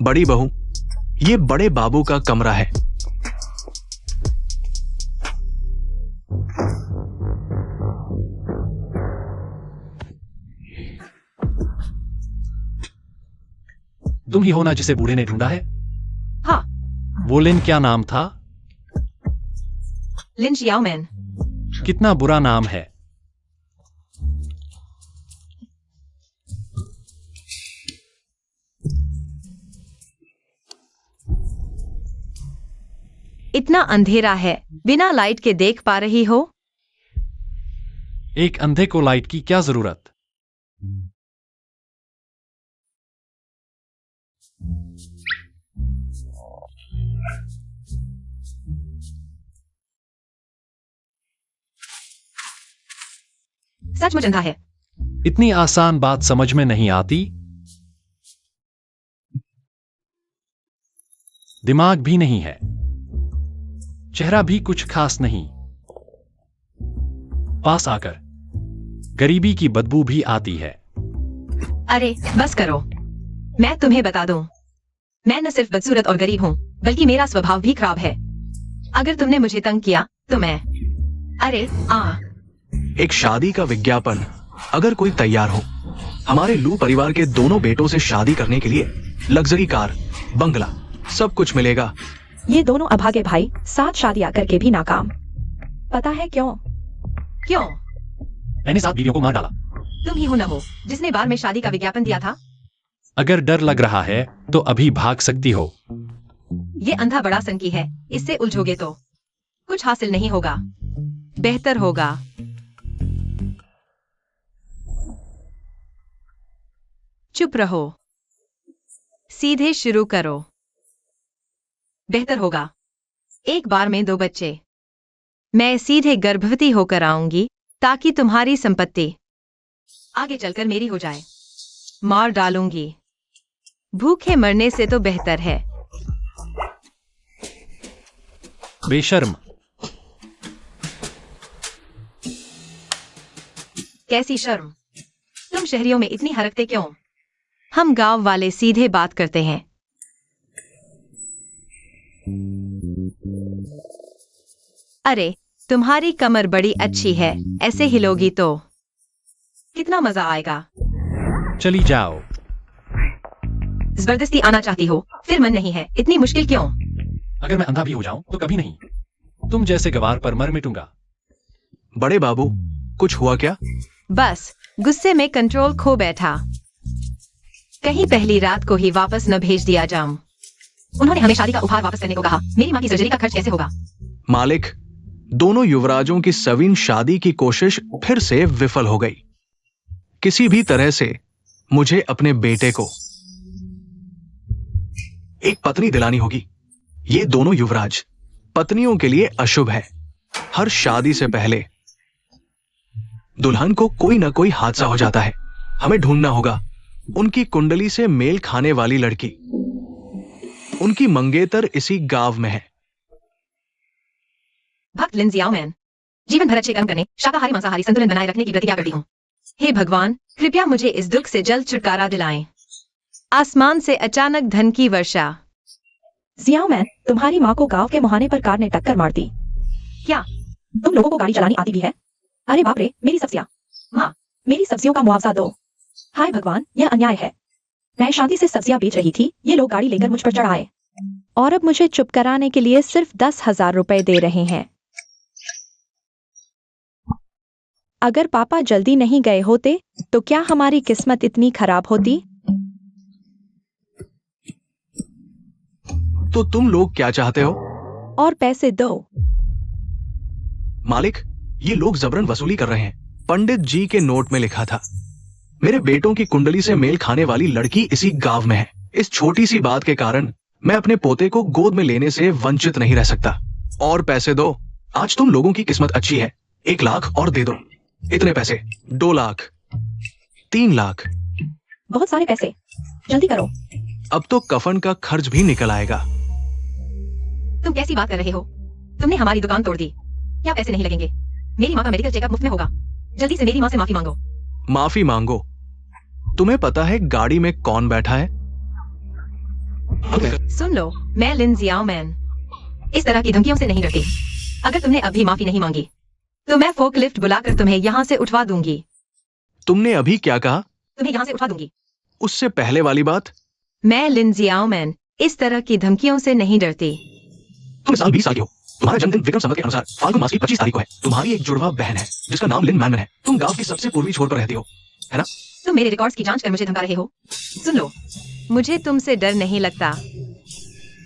बड़ी बहू, ये बड़े बाबू का कमरा है। तुम ही हो ना जिसे बूढ़े ने ढूंढा है? हाँ। वो लिन क्या नाम था? लिन शियाओमैन। कितना बुरा नाम है। इतना अंधेरा है, बिना लाइट के देख पा रही हो? एक अंधे को लाइट की क्या जरूरत? सचमुच अंधा है। इतनी आसान बात समझ में नहीं आती। दिमाग भी नहीं है, चेहरा भी कुछ खास नहीं। पास आकर गरीबी की बदबू भी आती है। अरे बस करो, मैं तुम्हें बता दूं, मैं न सिर्फ बदसूरत और गरीब हूं, बल्कि मेरा स्वभाव भी खराब है। अगर तुमने मुझे तंग किया तो मैं एक शादी का विज्ञापन अगर कोई तैयार हो, हमारे लू परिवार के दोनों बेटों से शादी करने के लिए लग्जरी कार, बंगला, सब कुछ मिलेगा। ये दोनों अभागे भाई 7 शादियां करके भी नाकाम। पता है क्यों? क्यों? मैंने 7 बीवियों को मार डाला। तुम ही हो न वो जिसने बार में शादी का विज्ञापन दिया था? अगर डर लग रहा है तो अभी भाग सकती हो। ये अंधा बड़ा सनकी है, इससे उलझोगे तो कुछ हासिल नहीं होगा। बेहतर होगा चुप रहो, सीधे शुरू करो। बेहतर होगा। एक बार में 2 बच्चे। मैं सीधे गर्भवती होकर आऊंगी ताकि तुम्हारी संपत्ति आगे चलकर मेरी हो जाए। मार डालूंगी। भूखे मरने से तो बेहतर है। बेशर्म। कैसी शर्म? तुम शहरियों में इतनी हरकतें क्यों? हम गांव वाले सीधे बात करते हैं। अरे तुम्हारी कमर बड़ी अच्छी है, ऐसे हिलोगी तो कितना मजा आएगा। चली जाओ। जबरदस्ती आना चाहती हो, फिर मन नहीं है, इतनी मुश्किल क्यों? अगर मैं अंधा भी हो जाऊं तो कभी नहीं तुम जैसे गवार पर मर मिटूंगा। बड़े बाबू, कुछ हुआ क्या? बस गुस्से में कंट्रोल खो बैठा। कहीं पहली रात को ही वापस न भेज दिया जाऊं। उन्होंने हमें शादी का उपहार वापस करने को कहा। मेरी माँ की सर्जरी का खर्च कैसे होगा? मालिक, दोनों युवराजों की सवीन शादी की कोशिश फिर से विफल हो गई। किसी भी तरह से मुझे अपने बेटे को एक पत्नी दिलानी होगी। ये दोनों युवराज पत्नियों के लिए अशुभ है। हर शादी से पहले दुल्हन को कोई ना कोई हादसा हो जाता है। हमें ढूंढना होगा उनकी कुंडली से मेल खाने वाली लड़की। उनकी मंगेतर इसी गांव में है। भक्त लिन शियाओमैन, जीवन भर अच्छे कर्म करने, शाकाहारी मांसाहारी संतुलन बनाए रखने की प्रतिज्ञा करती हूँ। हे भगवान, कृपया मुझे इस दुख से जल्द छुटकारा दिलाएं। आसमान से अचानक धन की वर्षा। शियाओमैन, तुम्हारी माँ को गांव के मुहाने पर कार ने टक्कर मार दी। क्या? तुम लोगों को गाड़ी चलानी आती भी है? अरे बाप रे, मेरी सब्जियां। माँ, मेरी सब्जियों का मुआवजा दो। हाय भगवान, यह अन्याय है। मैं शांति से सब्जियां बेच रही थी, ये लोग गाड़ी लेकर मुझ पर चढ़ आए और अब मुझे चुप कराने के लिए सिर्फ 10,000 रुपए दे रहे हैं। अगर पापा जल्दी नहीं गए होते तो क्या हमारी किस्मत इतनी खराब होती? तो तुम लोग क्या चाहते हो? और पैसे दो। मालिक, ये लोग जबरन वसूली कर रहे हैं। पंडित जी के नोट में लिखा था, मेरे बेटों की कुंडली से मेल खाने वाली लड़की इसी गांव में है। इस छोटी सी बात के कारण मैं अपने पोते को गोद में लेने से वंचित नहीं रह सकता। और पैसे दो। आज तुम लोगों की किस्मत अच्छी है। 1 लाख और दे दो। इतने पैसे, 2 लाख, 3 लाख। बहुत सारे पैसे, जल्दी करो। अब तो कफन का खर्च भी निकल आएगा। तुम कैसी बात कर रहे हो? तुमने हमारी दुकान तोड़ दी। क्या पैसे नहीं लगेंगे? मेरी माँ का मेडिकल चेकअप मुफ्त में होगा। जल्दी से मेरी माँ से माफी मांगो। माफी मांगो? तुम्हें पता है गाड़ी में कौन बैठा है? खुद मिलकर। सुन लो, मैं लिन जियाओ मैन इस तरह की धमकियों से नहीं डरती। अगर तुमने अभी माफी नहीं मांगी तो मैं फोकलिफ्ट बुलाकर तुम्हें यहाँ से उठवा दूंगी। तुमने अभी क्या कहा? तुम्हें यहाँ से उठवा दूंगी। उससे पहले वाली बात? मैं लिन जियाओ मैन इस तरह की धमकियों से नहीं डरती। तुम इस साल 20 साल की हो। तुम्हारा जन्मदिन विक्रम संवत के अनुसार फाल्गुन मास की 25 तारीख को है। तुम्हारी एक जुड़वा बहन है जिसका नाम लिन मैनन है। तुम गांव की सबसे पूर्वी छोर पर रहती हो, है ना? तुम मेरे रिकॉर्ड्स की जांच कर मुझे धमका रहे हो। सुन लो, मुझे तुमसे डर नहीं लगता।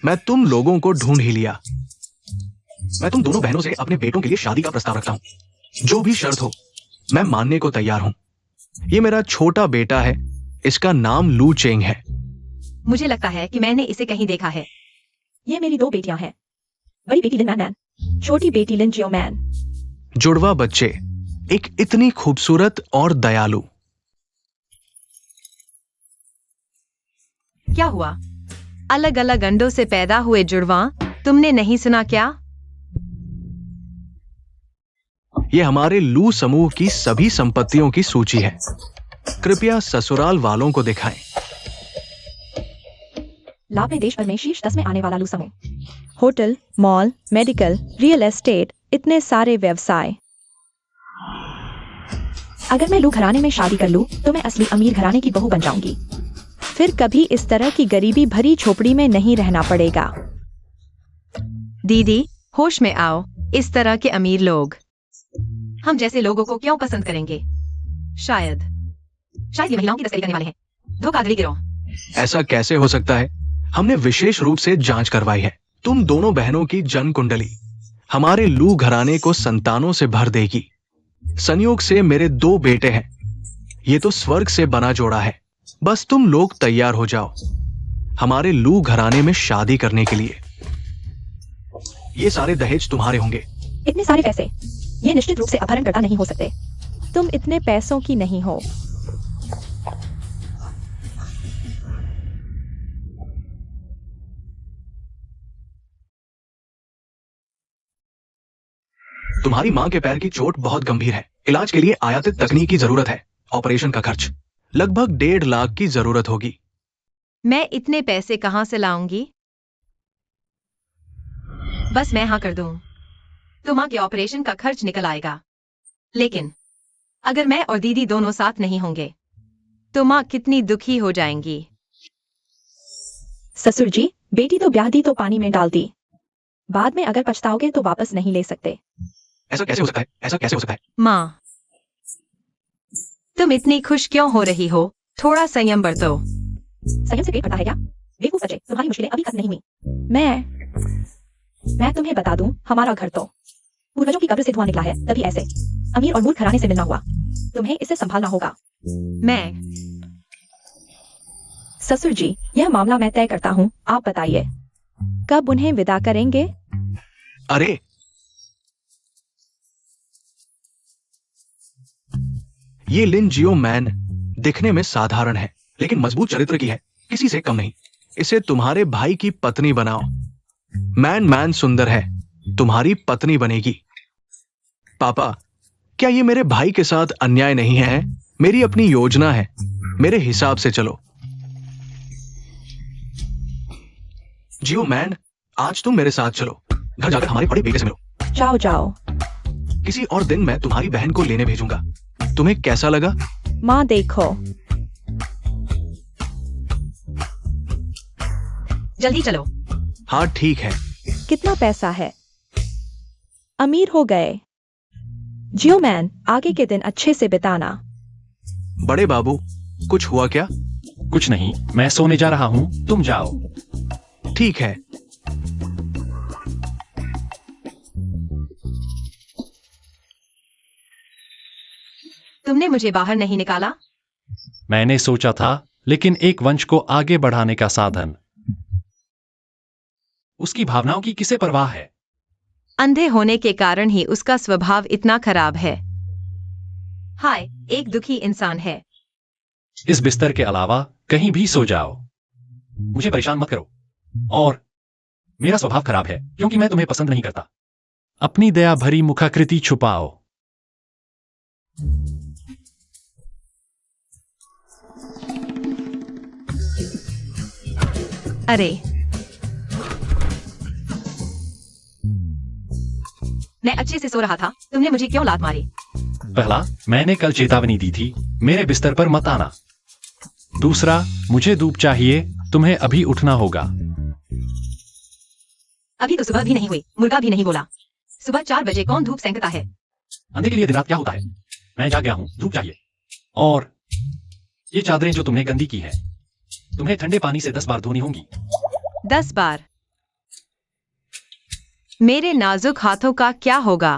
मैं तुम लोगों को ढूंढ ही लिया। मैं तुम दोनों बहनों से अपने बेटों के लिए शादी का प्रस्ताव रखता हूँ। जो भी शर्त हो मैं मानने को तैयार हूँ। ये मेरा छोटा बेटा है, इसका नाम लू चेंग है। मुझे लगता है कि मैंने इसे कहीं देखा है। ये मेरी 2 बेटियां हैं। बड़ी बेटी लिन मैन, छोटी बेटी लिन जियो मैन। जुड़वा बच्चे, एक इतनी खूबसूरत और दयालु। क्या हुआ? अलग अलग अंडों से पैदा हुए जुड़वा, तुमने नहीं सुना क्या? ये हमारे लू समूह की सभी संपत्तियों की सूची है। कृपया ससुराल वालों को दिखाएं। लाभ में देश भर में शीर्ष 10 में आने वाला लू समूह। Hotel, mall, medical, real estate, इतने सारे व्यवसाय। अगर मैं लू घराने में शादी कर लूं तो मैं असली अमीर घराने की बहू बन जाऊंगी। फिर कभी इस तरह की गरीबी भरी झोपड़ी में नहीं रहना पड़ेगा। दीदी, होश में आओ। इस तरह के अमीर लोग हम जैसे लोगों को क्यों पसंद करेंगे? शायद ये महिलाओं की तस्करी करने वाले हैं, धोखाधड़ी गिरोह। ऐसा कैसे हो सकता है? हमने विशेष रूप से जांच करवाई है। तुम दोनों बहनों की जन्म कुंडली हमारे लू घराने को संतानों से भर देगी। संयोग से मेरे 2 बेटे हैं। ये तो स्वर्ग से बना जोड़ा है। बस तुम लोग तैयार हो जाओ हमारे लू घराने में शादी करने के लिए। ये सारे दहेज तुम्हारे होंगे। इतने सारे पैसे, ये निश्चित रूप से अपहरणकर्ता नहीं हो सकते। तुम इतने पैसों की नहीं हो। तुम्हारी मां के पैर की चोट बहुत गंभीर है। इलाज के लिए आयातित तकनीक की जरूरत है। ऑपरेशन का खर्च लगभग 1.5 लाख की जरूरत होगी। मैं इतने पैसे कहां से लाऊंगी? बस मैं हाँ कर दूं तो मां के ऑपरेशन का खर्च निकल आएगा। लेकिन अगर मैं और दीदी दोनों साथ नहीं होंगे तो मां कितनी दुखी हो जाएंगी। ससुर जी, बेटी तो ब्याह दी तो पानी में डाल दी। बाद में अगर पछताओगे तो वापस नहीं ले सकते। ऐसा कैसे हो सकता है? ऐसा कैसे हो सकता है? मां, तुम इतनी खुश क्यों हो रही हो? थोड़ा संयम बरतो। संयम से पेट भरता है क्या? बेवकूफ बच्चे, तुम्हारी मुश्किलें अभी खत्म नहीं हुई। मैं तुम्हें बता दूं, हमारा घर तो पूर्वजों की कब्र से धुआं निकला है। तभी ऐसे अमीर और मूर्ख घराने से मिलना हुआ। तुम्हें इसे संभालना होगा। मैं ससुर जी, यह मामला मैं तय करता हूँ। आप बताइए, कब उन्हें विदा करेंगे? अरे ये लिन जियो मैन दिखने में साधारण है लेकिन मजबूत चरित्र की है, किसी से कम नहीं। इसे तुम्हारे भाई की पत्नी बनाओ। मैन सुंदर है, तुम्हारी पत्नी बनेगी। पापा, क्या ये मेरे भाई के साथ अन्याय नहीं है? मेरी अपनी योजना है, मेरे हिसाब से चलो। जियो मैन, आज तुम मेरे साथ चलो। घर जाकर हमारे बड़े बेटे से मिलो। जाओ जाओ। किसी और दिन मैं तुम्हारी बहन को लेने भेजूंगा। तुम्हें कैसा लगा? माँ देखो। जल्दी चलो। हाँ ठीक है। कितना पैसा है? अमीर हो गए। जियो मैन, आगे के दिन अच्छे से बिताना। बड़े बाबू, कुछ हुआ क्या? कुछ नहीं, मैं सोने जा रहा हूँ, तुम जाओ। ठीक है। तुमने मुझे बाहर नहीं निकाला? मैंने सोचा था, लेकिन एक वंश को आगे बढ़ाने का साधन। उसकी भावनाओं की किसे परवाह है? अंधे होने के कारण ही उसका स्वभाव इतना खराब है। हाय, एक दुखी इंसान है। इस बिस्तर के अलावा कहीं भी सो जाओ। मुझे परेशान मत करो। और मेरा स्वभाव खराब है क्योंकि मैं तुम्हें पसंद नहीं करता। अपनी दया भरी मुखाकृति छुपाओ। अरे, मैं अच्छे से सो रहा था, तुमने मुझे क्यों लात मारी? पहला, मैंने कल चेतावनी दी थी, मेरे बिस्तर पर मत आना। दूसरा, मुझे धूप चाहिए, तुम्हें अभी उठना होगा। अभी तो सुबह भी नहीं हुई, मुर्गा भी नहीं बोला। सुबह 4 बजे कौन धूप सेंकता है? अंधे के लिए दिन रात क्या होता है? मैं जाग गया हूँ, धूप चाहिए। और ये चादरें जो तुमने गंदी की है, तुम्हें ठंडे पानी से 10 बार धोनी होंगी। 10 बार? मेरे नाजुक हाथों का क्या होगा?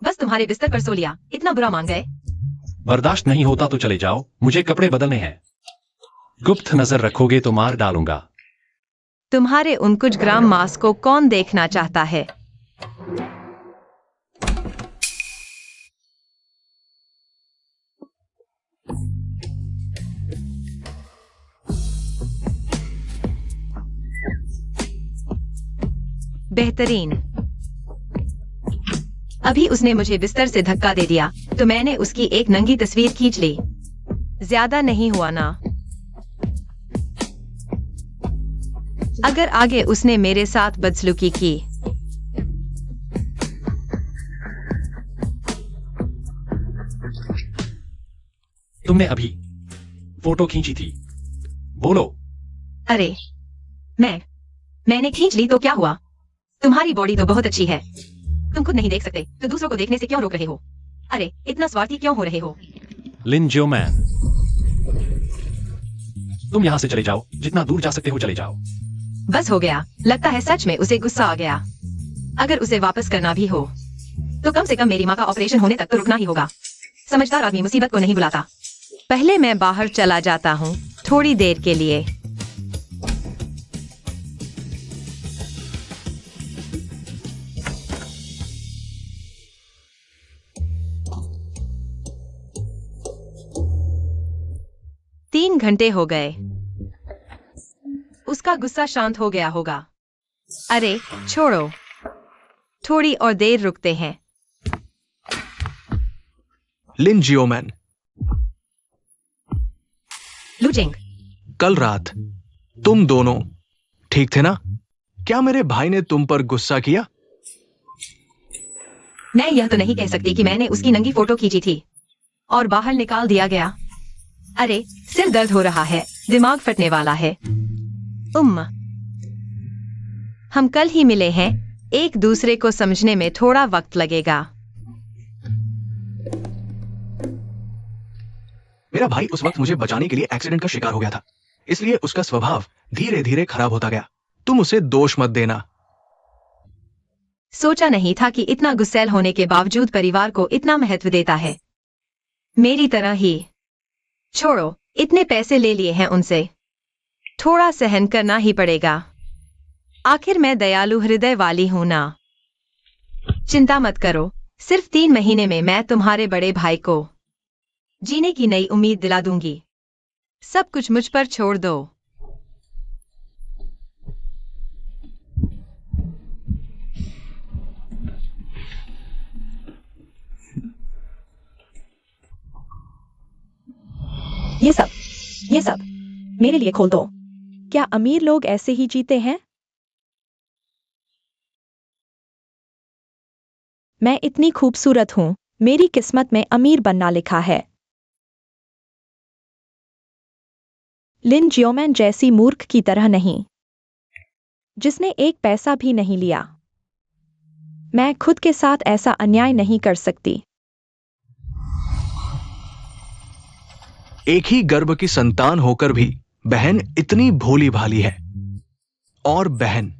बस तुम्हारे बिस्तर पर सो लिया, इतना बुरा मान गए? बर्दाश्त नहीं होता तो चले जाओ, मुझे कपड़े बदलने हैं। गुप्त नजर रखोगे तो मार डालूंगा। तुम्हारे उन कुछ ग्राम मांस को कौन देखना चाहता है? बेहतरीन। अभी उसने मुझे बिस्तर से धक्का दे दिया तो मैंने उसकी एक नंगी तस्वीर खींच ली। ज्यादा नहीं हुआ ना? अगर आगे उसने मेरे साथ बदसलूकी की तुमने अभी फोटो खींची थी, बोलो। अरे मैंने खींच ली तो क्या हुआ? तुम्हारी बॉडी तो बहुत अच्छी है, तुम खुद नहीं देख सकते तो दूसरों को देखने से क्यों रोक रहे हो? अरे इतना स्वार्थी क्यों हो रहे हो? लिन जियोमैन, तुम यहां से चले जाओ, जितना दूर जा सकते हो चले जाओ। बस हो गया, लगता है सच में उसे गुस्सा आ गया। अगर उसे वापस करना भी हो तो कम से कम मेरी माँ का ऑपरेशन होने तक तो रुकना ही होगा। समझदार आदमी मुसीबत को नहीं बुलाता। पहले मैं बाहर चला जाता हूँ थोड़ी देर के लिए। तीन घंटे हो गए, उसका गुस्सा शांत हो गया होगा। अरे छोड़ो, थोड़ी और देर रुकते हैं। लिन जियोमैन, लुजिंग, कल रात तुम दोनों ठीक थे ना? क्या मेरे भाई ने तुम पर गुस्सा किया? मैं यह तो नहीं कह सकती कि मैंने उसकी नंगी फोटो खींची थी और बाहर निकाल दिया गया। अरे सिर दर्द हो रहा है, दिमाग फटने वाला है। हम कल ही मिले हैं, एक दूसरे को समझने में थोड़ा वक्त लगेगा। मेरा भाई उस वक्त मुझे बचाने के लिए एक्सीडेंट का शिकार हो गया था, इसलिए उसका स्वभाव धीरे धीरे खराब होता गया। तुम उसे दोष मत देना। सोचा नहीं था कि इतना गुस्सैल होने के बावजूद परिवार को इतना महत्व देता है, मेरी तरह ही। छोड़ो, इतने पैसे ले लिए हैं उनसे, थोड़ा सहन करना ही पड़ेगा। आखिर मैं दयालु हृदय वाली हूं ना। चिंता मत करो, सिर्फ 3 महीने में मैं तुम्हारे बड़े भाई को जीने की नई उम्मीद दिला दूंगी। सब कुछ मुझ पर छोड़ दो। ये सब मेरे लिए खोल दो। क्या अमीर लोग ऐसे ही जीते हैं? मैं इतनी खूबसूरत हूं, मेरी किस्मत में अमीर बनना लिखा है। लिन जियोमैन जैसी मूर्ख की तरह नहीं, जिसने एक पैसा भी नहीं लिया। मैं खुद के साथ ऐसा अन्याय नहीं कर सकती। एक ही गर्भ की संतान होकर भी बहन इतनी भोली भाली है, और बहन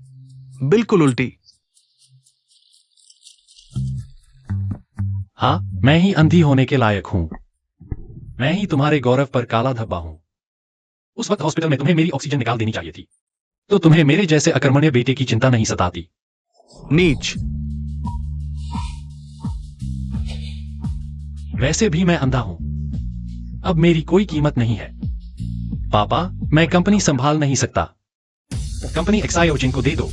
बिल्कुल उल्टी। हाँ, मैं ही अंधी होने के लायक हूं। मैं ही तुम्हारे गौरव पर काला धब्बा हूं। उस वक्त हॉस्पिटल में तुम्हें मेरी ऑक्सीजन निकाल देनी चाहिए थी, तो तुम्हें मेरे जैसे अकर्मण्य बेटे की चिंता नहीं सताती। नीच। वैसे भी मैं अंधा हूं, अब मेरी कोई कीमत नहीं है। पापा, मैं कंपनी संभाल नहीं सकता। कंपनी एक्सायोजिन को दे दो।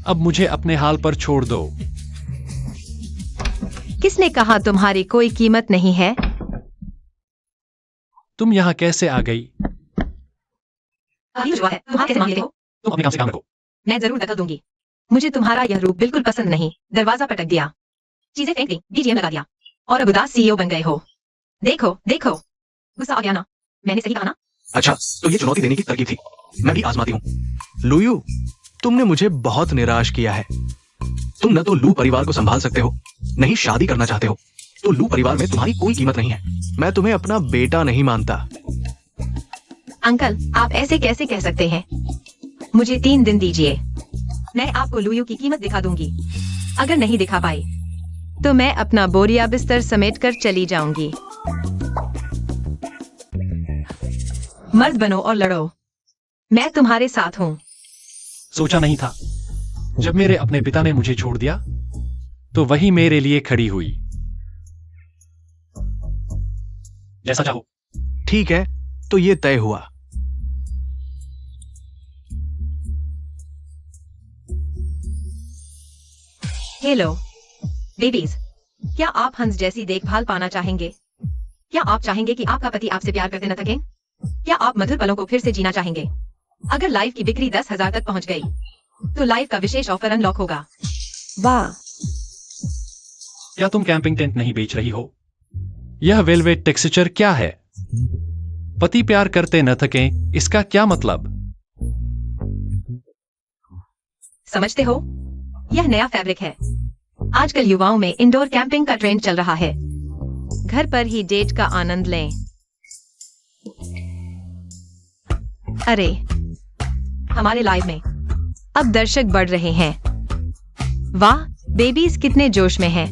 अब मुझे अपने हाल पर छोड़ दो। किसने कहा तुम्हारी कोई कीमत नहीं है? तुम यहां कैसे आ गई? अभी जुआ है, तुम हाथ कैसे मांग लेते हो? तुम अपने काम से काम रखो। मैं जरूर दखल दूंगी। मुझे तुम्हारा यह रूप बिल्कुल पसंद नहीं। दरवाजा पटक दिया, चीजें फेंक दी, बीजीएम लगा दिया और अब उदास सीईओ बन गए हो। देखो देखो, गुस्सा आ गया ना? मैंने सही कहा ना? अच्छा, तो ये चुनौती देने की तरकीब थी। मैं भी आजमाती हूँ। लुयू, तुमने मुझे बहुत निराश किया है। तुम न तो लू परिवार को संभाल सकते हो, नहीं शादी करना चाहते हो, तो लू परिवार में तुम्हारी कोई कीमत नहीं है। मैं तुम्हें अपना बेटा नहीं मानता। अंकल, आप ऐसे कैसे कह सकते हैं? मुझे 3 दिन दीजिए, मैं आपको लुयू की कीमत दिखा दूंगी। अगर नहीं दिखा पाई तो मैं अपना बोरिया बिस्तर समेट कर चली जाऊंगी। मर्द बनो और लड़ो, मैं तुम्हारे साथ हूँ। सोचा नहीं था। जब मेरे अपने पिता ने मुझे छोड़ दिया तो वही मेरे लिए खड़ी हुई। जैसा चाहो। ठीक है, तो ये तय हुआ। हेलो बेबीज, क्या आप हंस जैसी देखभाल पाना चाहेंगे? क्या आप चाहेंगे कि आपका पति आपसे प्यार करते न थके? क्या आप मधुर पलों को फिर से जीना चाहेंगे? अगर लाइव की बिक्री 10,000 तक पहुंच गई तो लाइव का विशेष ऑफर अनलॉक होगा। वाह, क्या तुम कैंपिंग टेंट नहीं बेच रही हो? यह वेलवेट टेक्सचर क्या है? पति प्यार करते न थकें, इसका क्या मतलब? समझते हो? यह नया फैब्रिक है। आजकल युवाओं में इंडोर कैंपिंग का ट्रेंड चल रहा है। घर पर ही डेट का आनंद लें। अरे, हमारे लाइव में अब दर्शक बढ़ रहे हैं। वाह, बेबीज कितने जोश में हैं।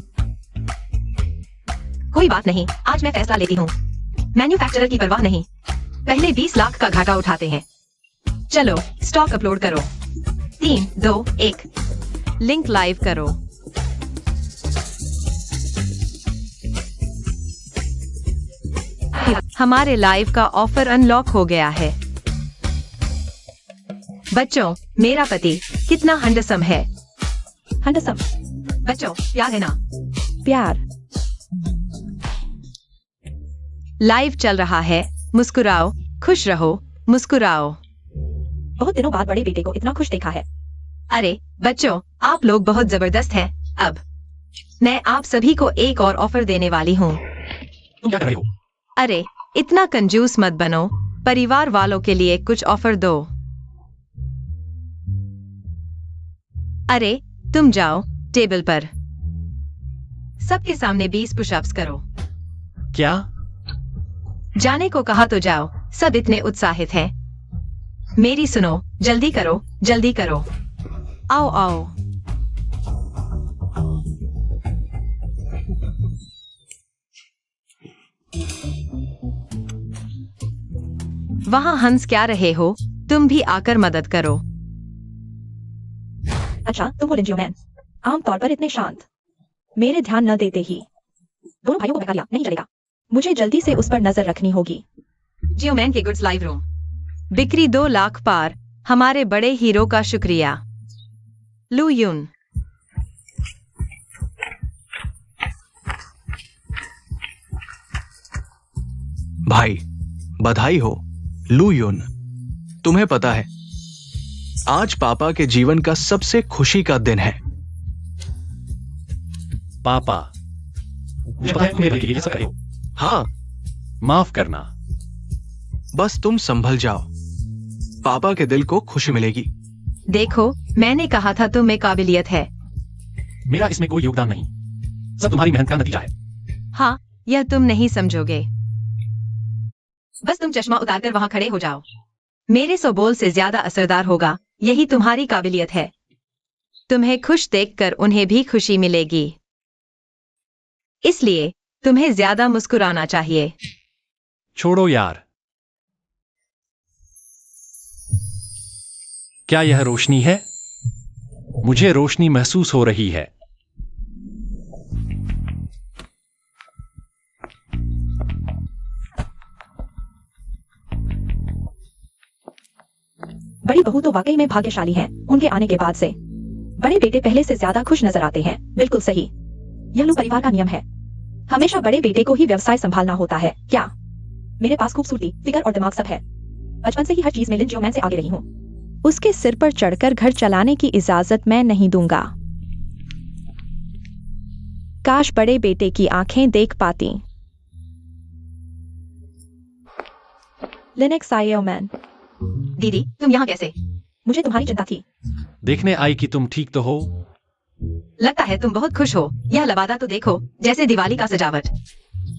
कोई बात नहीं, आज मैं फैसला लेती हूँ। मैन्युफैक्चरर की परवाह नहीं, पहले 20 लाख का घाटा उठाते हैं। चलो स्टॉक अपलोड करो। 3, 2, 1 लिंक लाइव करो। हमारे लाइव का ऑफर अनलॉक हो गया है। बच्चों, मेरा पति कितना हंडसम है। हंडसम, बच्चों, प्यार है ना? प्यार। लाइव चल रहा है, मुस्कुराओ, खुश रहो, मुस्कुराओ। बहुत दिनों बाद बड़े बेटे को इतना खुश देखा है। अरे बच्चों, आप लोग बहुत जबरदस्त हैं। अब मैं आप सभी को एक और ऑफर देने वाली हूँ। तुम क्या कर रही हो? अरे, इतना कंजूस मत बनो, परिवार वालों के लिए कुछ ऑफर दो। अरे, तुम जाओ टेबल पर, सबके सामने 20 पुशअप्स करो। क्या? जाने को कहा तो जाओ, सब इतने उत्साहित हैं। मेरी सुनो, जल्दी करो, जल्दी करो। आओ आओ। वहाँ हंस क्या रहे हो? तुम भी आकर मदद करो। अच्छा, तुम हो लिंजियो मैन, आमतौर पर इतने शांत। मेरे ध्यान न देते ही दोनों भाइयों को बहका दिया। नहीं चलेगा, मुझे जल्दी से उस पर नजर रखनी होगी। जियोमैन के गुड्स लाइव रूम, बिक्री 2 लाख पार। हमारे बड़े हीरो का शुक्रिया। लू यून। भाई, बधाई हो लू यून। तुम्हें पता है, आज पापा के जीवन का सबसे खुशी का दिन है। पापा, मुझे पता है तुम मेरे लिए सब करे हो। हाँ, माफ करना। बस तुम संभल जाओ, पापा के दिल को खुशी मिलेगी। देखो, मैंने कहा था तुम में काबिलियत है। मेरा इसमें कोई योगदान नहीं, सब तुम्हारी मेहनत का नतीजा है। हाँ, यह तुम नहीं समझोगे। बस तुम चश्मा उतारकर वहां खड़े हो जाओ। मेरे 100 बोल से ज्यादा असरदार होगा, यही तुम्हारी काबिलियत है। तुम्हें खुश देखकर उन्हें भी खुशी मिलेगी, इसलिए तुम्हें ज्यादा मुस्कुराना चाहिए। छोड़ो यार। क्या यह रोशनी है? मुझे रोशनी महसूस हो रही है। बड़ी बहू तो वाकई में भाग्यशाली हैं। उनके आने के बाद से बड़े बेटे पहले से ज्यादा खुश नजर आते हैं। बिल्कुल सही, यह लू परिवार का नियम है। हमेशा बड़े बेटे को ही व्यवसाय संभालना होता है। क्या? मेरे पास खूबसूरती, फिगर और दिमाग सब है। बचपन से ही हर चीज में लिन जियोमैन से आगे रही हूँ। उसके सिर पर चढ़कर घर चलाने की इजाजत मैं नहीं दूंगा। काश बड़े बेटे की आंखें देख पाती। लिनक्स आईओमैन। दीदी तुम यहाँ कैसे? मुझे तुम्हारी चिंता थी। देखने आई कि तुम ठीक तो हो। लगता है तुम बहुत खुश हो। यह लबादा तो देखो, जैसे दिवाली का सजावट।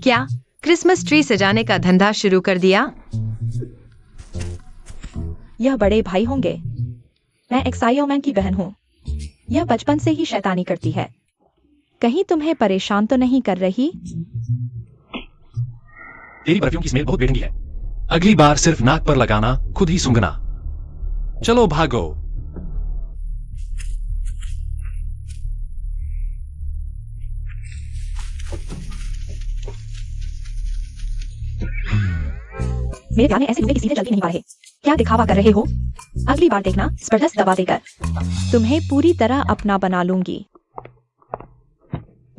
क्या क्रिसमस ट्री सजाने का धंधा शुरू कर दिया? यह बड़े भाई होंगे। मैं एक्साइओमैन की बहन हूँ। यह बचपन से ही शैतानी करती है। कहीं तुम्हें परेशान तो नहीं कर रही? तेरी परफ्यूम की स्मेल बहुत बेढंगी है। अगली बार सिर्फ नाक पर लगाना, खुद ही सूंघना। चलो भागो। मेरे प्यार में ऐसे लूहे की सीधे चलती नहीं पा रहे। क्या दिखावा कर रहे हो? अगली बार देखना जबरदस्त दबा देकर तुम्हें पूरी तरह अपना बना लूंगी।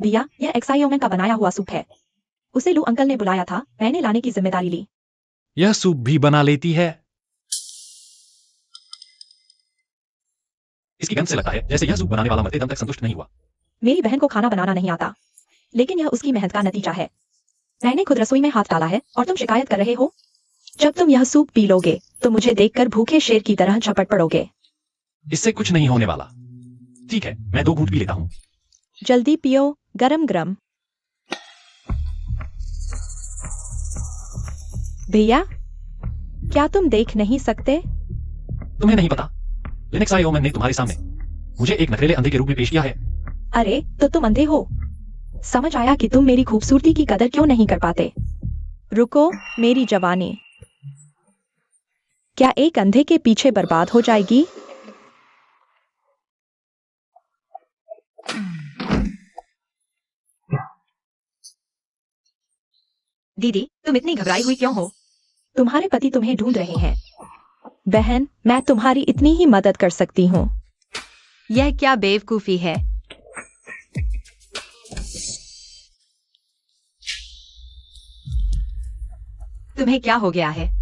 भैया, यह एक्साइओमैन का बनाया हुआ सूप है। उसे लू अंकल ने बुलाया था, मैंने लाने की जिम्मेदारी ली। यह सूप भी बना लेती है। इसकी गंध से लगता है जैसे यह सूप बनाने वाला मरते दम तक संतुष्ट नहीं हुआ। मेरी बहन को खाना बनाना नहीं आता, लेकिन यह उसकी मेहनत का नतीजा है। मैंने खुद रसोई में हाथ डाला है और तुम शिकायत कर रहे हो? जब तुम यह सूप पी लोगे तो मुझे देखकर भूखे शेर की तरह झपट पड़ोगे। इससे कुछ नहीं होने वाला। ठीक है, मैं 2 घूंट पी लेता हूँ। जल्दी पियो, गरम गरम। भैया, क्या तुम देख नहीं सकते? तुम्हें नहीं पता, लिनक्स आईओमैन ने तुम्हारे सामने मुझे एक नखरेले अंधे के रूप में पेश किया है। अरे तो तुम अंधे हो। समझ आया कि तुम मेरी खूबसूरती की कदर क्यों नहीं कर पाते। रुको, मेरी जवानी क्या एक अंधे के पीछे बर्बाद हो जाएगी? दीदी तुम इतनी घबराई हुई क्यों हो? तुम्हारे पति तुम्हें ढूंढ रहे हैं। बहन, मैं तुम्हारी इतनी ही मदद कर सकती हूँ। यह क्या बेवकूफी है? तुम्हें क्या हो गया है?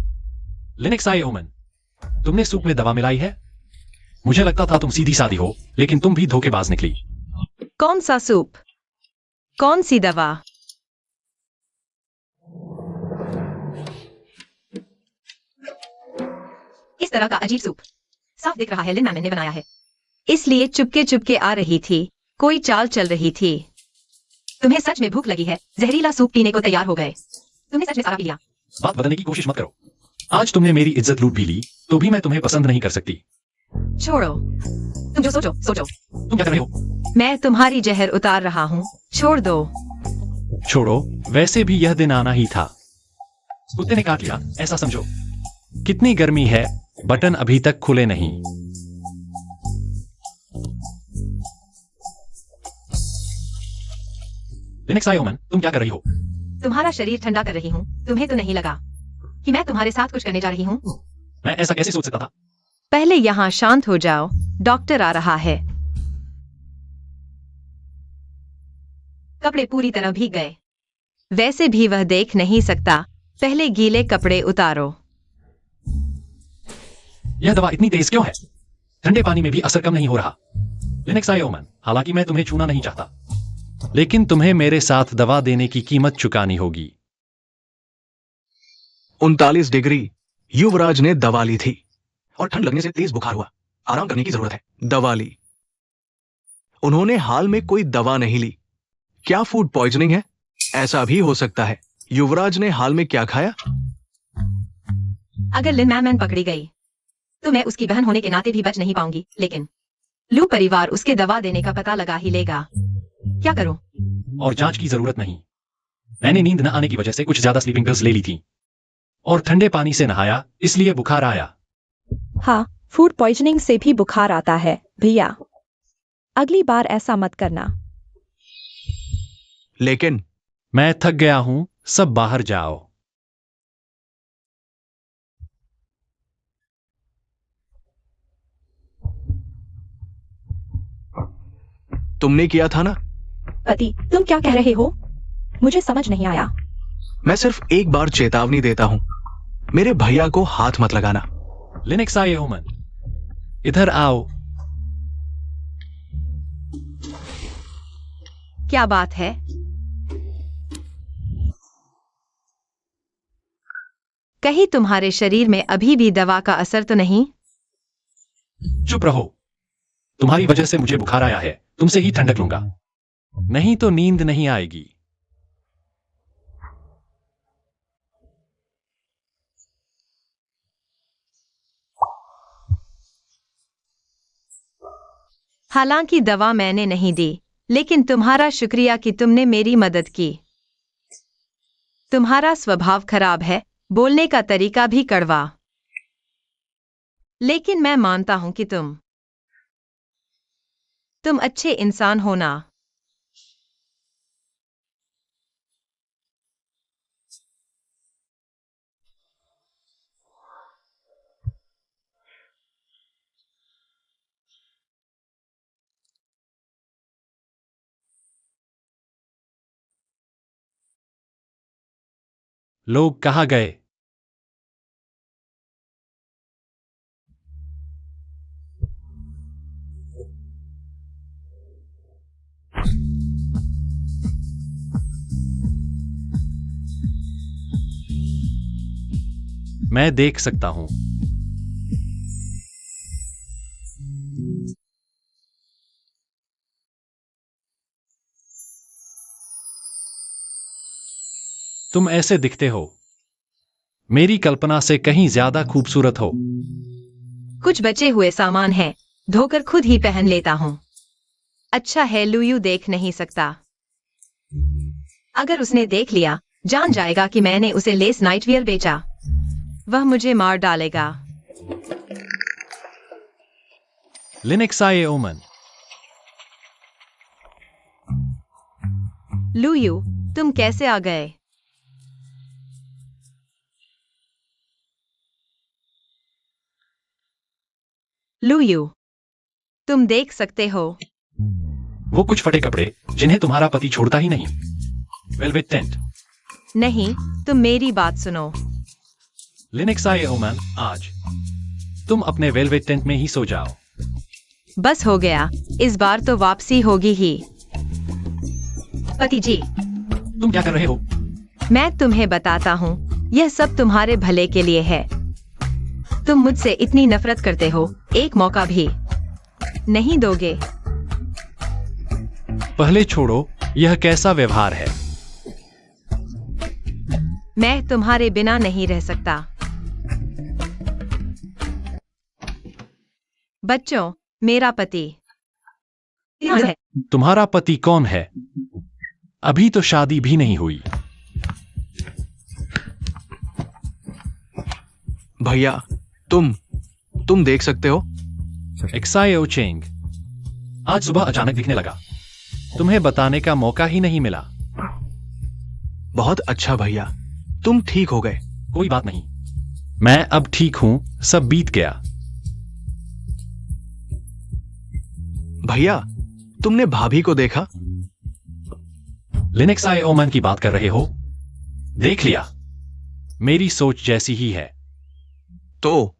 लिनक्स आईओमैन, तुमने सूप में दवा मिलाई है। मुझे लगता था तुम सीधी सादी हो, लेकिन तुम भी धोखेबाज निकली। कौन सा सूप? कौन सी दवा? इस तरह का अजीब सूप साफ दिख रहा है लिन मैन ने बनाया है। इसलिए चुपके चुपके आ रही थी, कोई चाल चल रही थी। तुम्हें सच में भूख लगी है, जहरीला सूप पीने को तैयार हो गए। तुमने सच में सारा पी लिया। बात बदलने की कोशिश मत करो। आज तुमने मेरी इज्जत लूट भी ली, तो भी मैं तुम्हें पसंद नहीं कर सकती। छोड़ो, तुम जो सोचो सोचो। तुम क्या कर रहे हो? मैं तुम्हारी जहर उतार रहा हूँ, छोड़ दो। छोड़ो, वैसे भी यह दिन आना ही था। कुत्ते ने काट लिया, ऐसा समझो। कितनी गर्मी है, बटन अभी तक खुले नहीं। लिनक्स आईओमैन, तुम क्या कर रही हो? तुम्हारा शरीर ठंडा कर रही हूँ। तुम्हें तो नहीं लगा कि मैं तुम्हारे साथ कुछ करने जा रही हूँ? मैं ऐसा कैसे सोच सकता था? पहले यहाँ शांत हो जाओ, डॉक्टर आ रहा है। कपड़े पूरी तरह भीग गए। वैसे भी वह देख नहीं सकता। पहले गीले कपड़े उतारो। यह दवा इतनी तेज क्यों है? ठंडे पानी में भी असर कम नहीं हो रहा। लिनक्स आईओमैन, हालांकि मैं तुम्हें छूना नहीं चाहता, लेकिन तुम्हें मेरे साथ दवा देने की कीमत चुकानी होगी। 39 डिग्री युवराज ने दवा ली थी और ठंड लगने से तेज बुखार हुआ। आराम करने की जरूरत है। दवा ली। उन्होंने हाल में कोई दवा नहीं ली। क्या फूड पॉइजनिंग है? ऐसा भी हो सकता है। युवराज ने हाल में क्या खाया? अगर लिन मैन पकड़ी गई तो मैं उसकी बहन होने के नाते भी बच नहीं पाऊंगी, लेकिन लू परिवार उसके दवा देने का पता लगा ही लेगा। क्या करूं? और जांच की जरूरत नहीं। मैंने नींद न आने की वजह से कुछ ज्यादा स्लीपिंग पिल्स ले ली थी और ठंडे पानी से नहाया, इसलिए बुखार आया। हाँ, फूड पॉइजनिंग से भी बुखार आता है भैया। अगली बार ऐसा मत करना। लेकिन मैं थक गया हूं, सब बाहर जाओ। तुमने किया था ना? पति, तुम क्या कह रहे हो? मुझे समझ नहीं आया। मैं सिर्फ एक बार चेतावनी देता हूं, मेरे भैया को हाथ मत लगाना। लिनक्स आईओमैन, इधर आओ। क्या बात है? कहीं तुम्हारे शरीर में अभी भी दवा का असर तो नहीं? चुप रहो। तुम्हारी वजह से मुझे बुखार आया है, तुमसे ही ठंडक लूंगा। नहीं तो नींद नहीं आएगी। हालांकि दवा मैंने नहीं दी, लेकिन तुम्हारा शुक्रिया कि तुमने मेरी मदद की। तुम्हारा स्वभाव खराब है, बोलने का तरीका भी कड़वा, लेकिन मैं मानता हूं कि तुम अच्छे इंसान हो ना। लोग कहाँ गए? मैं देख सकता हूं। तुम ऐसे दिखते हो, मेरी कल्पना से कहीं ज्यादा खूबसूरत हो। कुछ बचे हुए सामान हैं, धोकर खुद ही पहन लेता हूं। अच्छा है, लुयू देख नहीं सकता। अगर उसने देख लिया, जान जाएगा कि मैंने उसे लेस नाइटवियर बेचा। वह मुझे मार डालेगा। लिनक्साए ओमन। लुयू, तुम कैसे आ गए? लुयू, तुम देख सकते हो। वो कुछ फटे कपड़े जिन्हें तुम्हारा पति छोड़ता ही नहीं। Velvet tent. नहीं, तुम मेरी बात सुनो। लिनक्साए ओमन, आज तुम अपने वेलवेट टेंट में ही सो जाओ। बस हो गया, इस बार तो वापसी होगी ही। पति जी, तुम क्या कर रहे हो? मैं तुम्हें बताता हूँ, यह सब तुम्हारे भले के लिए है। तुम मुझसे इतनी नफरत करते हो, एक मौका भी नहीं दोगे? पहले छोड़ो, यह कैसा व्यवहार है? मैं तुम्हारे बिना नहीं रह सकता। बच्चों, मेरा पति है। तुम्हारा पति कौन है? अभी तो शादी भी नहीं हुई। भैया, तुम देख सकते हो। एक्सायो चेंग, आज सुबह अचानक दिखने लगा। तुम्हें बताने का मौका ही नहीं मिला। बहुत अच्छा भैया, तुम ठीक हो गए। कोई बात नहीं, मैं अब ठीक हूं, सब बीत गया। भैया, तुमने भाभी को देखा? लिनक्साए ओमन की बात कर रहे हो? देख लिया, मेरी सोच जैसी ही है। तो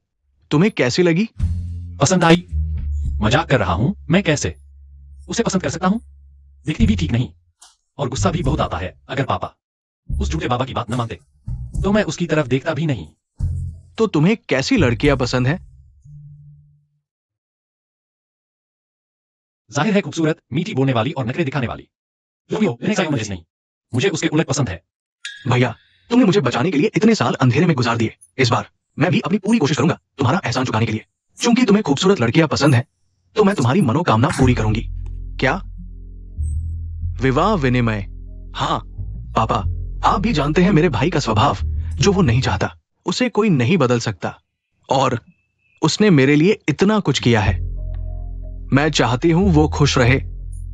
तुम्हें कैसी लगी? पसंद आई? मजाक कर रहा हूं, मैं कैसे उसे पसंद कर सकता हूं? दिखती भी ठीक नहीं, और गुस्सा भी बहुत आता है। अगर पापा उस झूठे बाबा की बात न मानते तो मैं उसकी तरफ देखता भी नहीं। तो तुम्हें कैसी लड़कियां पसंद हैं? जाहिर है खूबसूरत, मीठी बोलने वाली और नखरे दिखाने वाली। जो भी हो, लिनक्साए ओमन जैसी नहीं। मुझे उसके उलट पसंद है। भैया, तुमने मुझे बचाने के लिए इतने साल अंधेरे में गुजार दिए। इस बार मैं भी अपनी पूरी कोशिश करूंगा तुम्हारा एहसान चुकाने के लिए। क्योंकि तुम्हें खूबसूरत लड़कियां पसंद है, तो मैं तुम्हारी मनोकामना पूरी करूंगी। क्या? विवाह विनिमय। हाँ पापा, आप भी जानते हैं मेरे भाई का स्वभाव। जो वो नहीं चाहता उसे कोई नहीं बदल सकता, और उसने मेरे लिए इतना कुछ किया है। मैं चाहती हूं वो खुश रहे,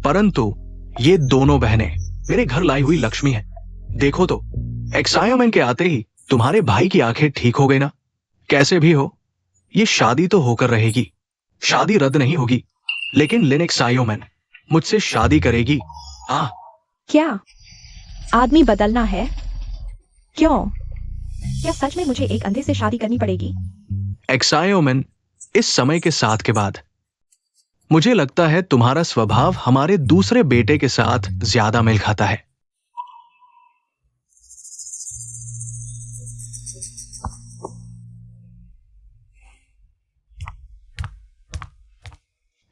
परंतु ये दोनों बहनें मेरे घर लाई हुई लक्ष्मी हैं। देखो तो, एक्सायोमैन के आते ही तुम्हारे भाई की आंखें ठीक हो गई ना। कैसे भी हो, ये शादी तो होकर रहेगी। शादी रद्द नहीं होगी, लेकिन लिनक्सायोमैन मुझसे शादी करेगी। हाँ। क्या आदमी बदलना है? क्यों? क्या सच में मुझे एक अंधे से शादी करनी पड़ेगी? एक्सायोमैन इस समय के साथ के बाद मुझे लगता है तुम्हारा स्वभाव हमारे दूसरे बेटे के साथ ज्यादा मेल खाता है।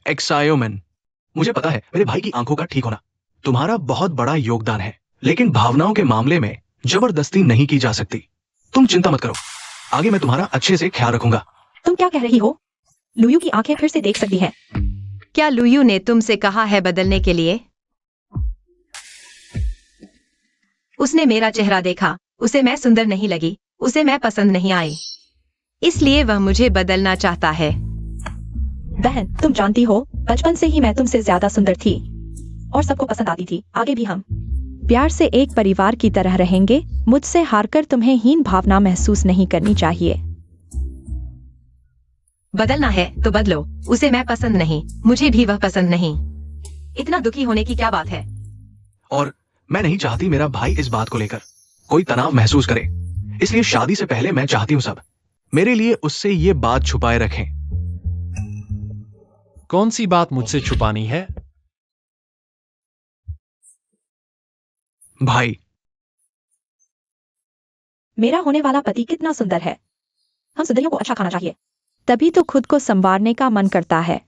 एक्सायोमेन, मुझे पता है मेरे भाई की आंखों का ठीक होना तुम्हारा बहुत बड़ा योगदान है, लेकिन भावनाओं के मामले में जबरदस्ती नहीं की जा सकती। तुम चिंता मत करो, आगे मैं तुम्हारा अच्छे से ख्याल रखूंगा। तुम क्या कह रही हो? लुयू की आंखें फिर से देख सकती हैं। क्या लुयू ने तुमसे कहा है बदलने के लिए? उसने मेरा चेहरा देखा, उसे मैं सुंदर नहीं लगी, उसे मैं पसंद नहीं आई, इसलिए वह मुझे बदलना चाहता है। बहन, तुम जानती हो बचपन से ही मैं तुमसे ज्यादा सुंदर थी और सबको पसंद आती थी, आगे भी हम प्यार से एक परिवार की तरह रहेंगे। मुझसे हारकर तुम्हें हीन भावना महसूस नहीं करनी चाहिए। बदलना है तो बदलो, उसे मैं पसंद नहीं, मुझे भी वह पसंद नहीं। इतना दुखी होने की क्या बात है? और मैं नहीं चाहती मेरा भाई इस बात को लेकर कोई तनाव महसूस करे, इसलिए शादी से पहले मैं चाहती हूं सब मेरे लिए उससे ये बात छुपाए रखें। कौन सी बात मुझसे छुपानी है? भाई, मेरा होने वाला पति कितना सुंदर है। हम सुंदरियों को अच्छा खाना चाहिए। तभी तो खुद को संवारने का मन करता है।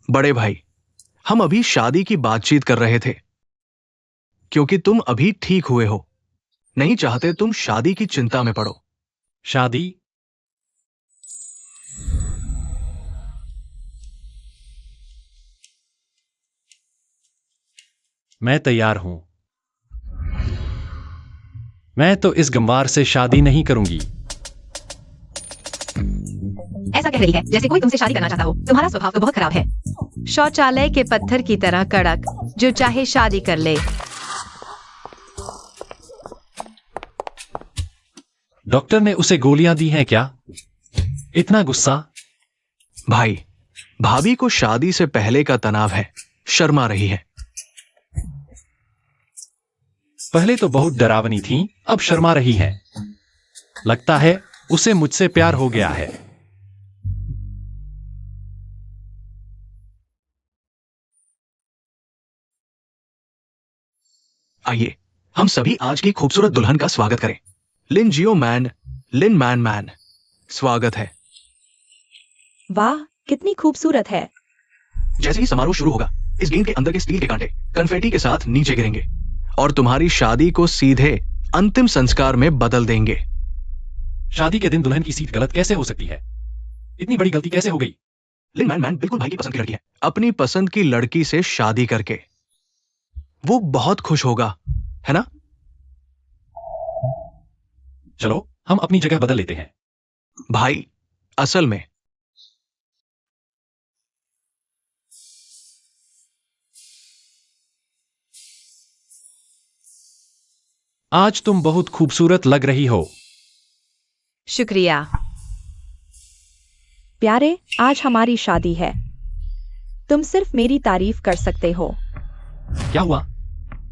बड़े भाई, हम अभी शादी की बातचीत कर रहे थे, क्योंकि तुम अभी ठीक हुए हो, नहीं चाहते तुम शादी की चिंता में पड़ो। शादी? मैं तैयार हूं। मैं तो इस गंवार से शादी नहीं करूंगी। ऐसा कह रही है जैसे कोई तुमसे शादी करना चाहता हो। तुम्हारा स्वभाव तो बहुत खराब है। शौचालय के पत्थर की तरह कड़क, जो चाहे शादी कर ले। डॉक्टर ने उसे गोलियां दी हैं क्या? इतना गुस्सा? भाई, भाभी को शादी से पहले का तनाव है, शर्मा रही है। पहले तो बहुत डरावनी थी, अब शर्मा रही है। लगता है उसे मुझसे प्यार हो गया है। आइए हम सभी आज की खूबसूरत दुल्हन का स्वागत करें। लिन जियो मैन, लिन मैन मैन, स्वागत है। वाह, कितनी खूबसूरत है। जैसे ही समारोह शुरू होगा, इस गेंद के अंदर के स्टील के कांटे कन्फेटी के साथ नीचे गिरेंगे और तुम्हारी शादी को सीधे अंतिम संस्कार में बदल देंगे। शादी के दिन दुल्हन की सीट गलत कैसे हो सकती है? इतनी बड़ी गलती कैसे हो गई? लिन मैन मैन बिल्कुल भाई की पसंद की लड़की है। अपनी पसंद की लड़की से शादी करके वो बहुत खुश होगा, है ना? चलो हम अपनी जगह बदल लेते हैं। भाई, असल में आज तुम बहुत खूबसूरत लग रही हो। शुक्रिया। प्यारे, आज हमारी शादी है। तुम सिर्फ मेरी तारीफ कर सकते हो। क्या हुआ?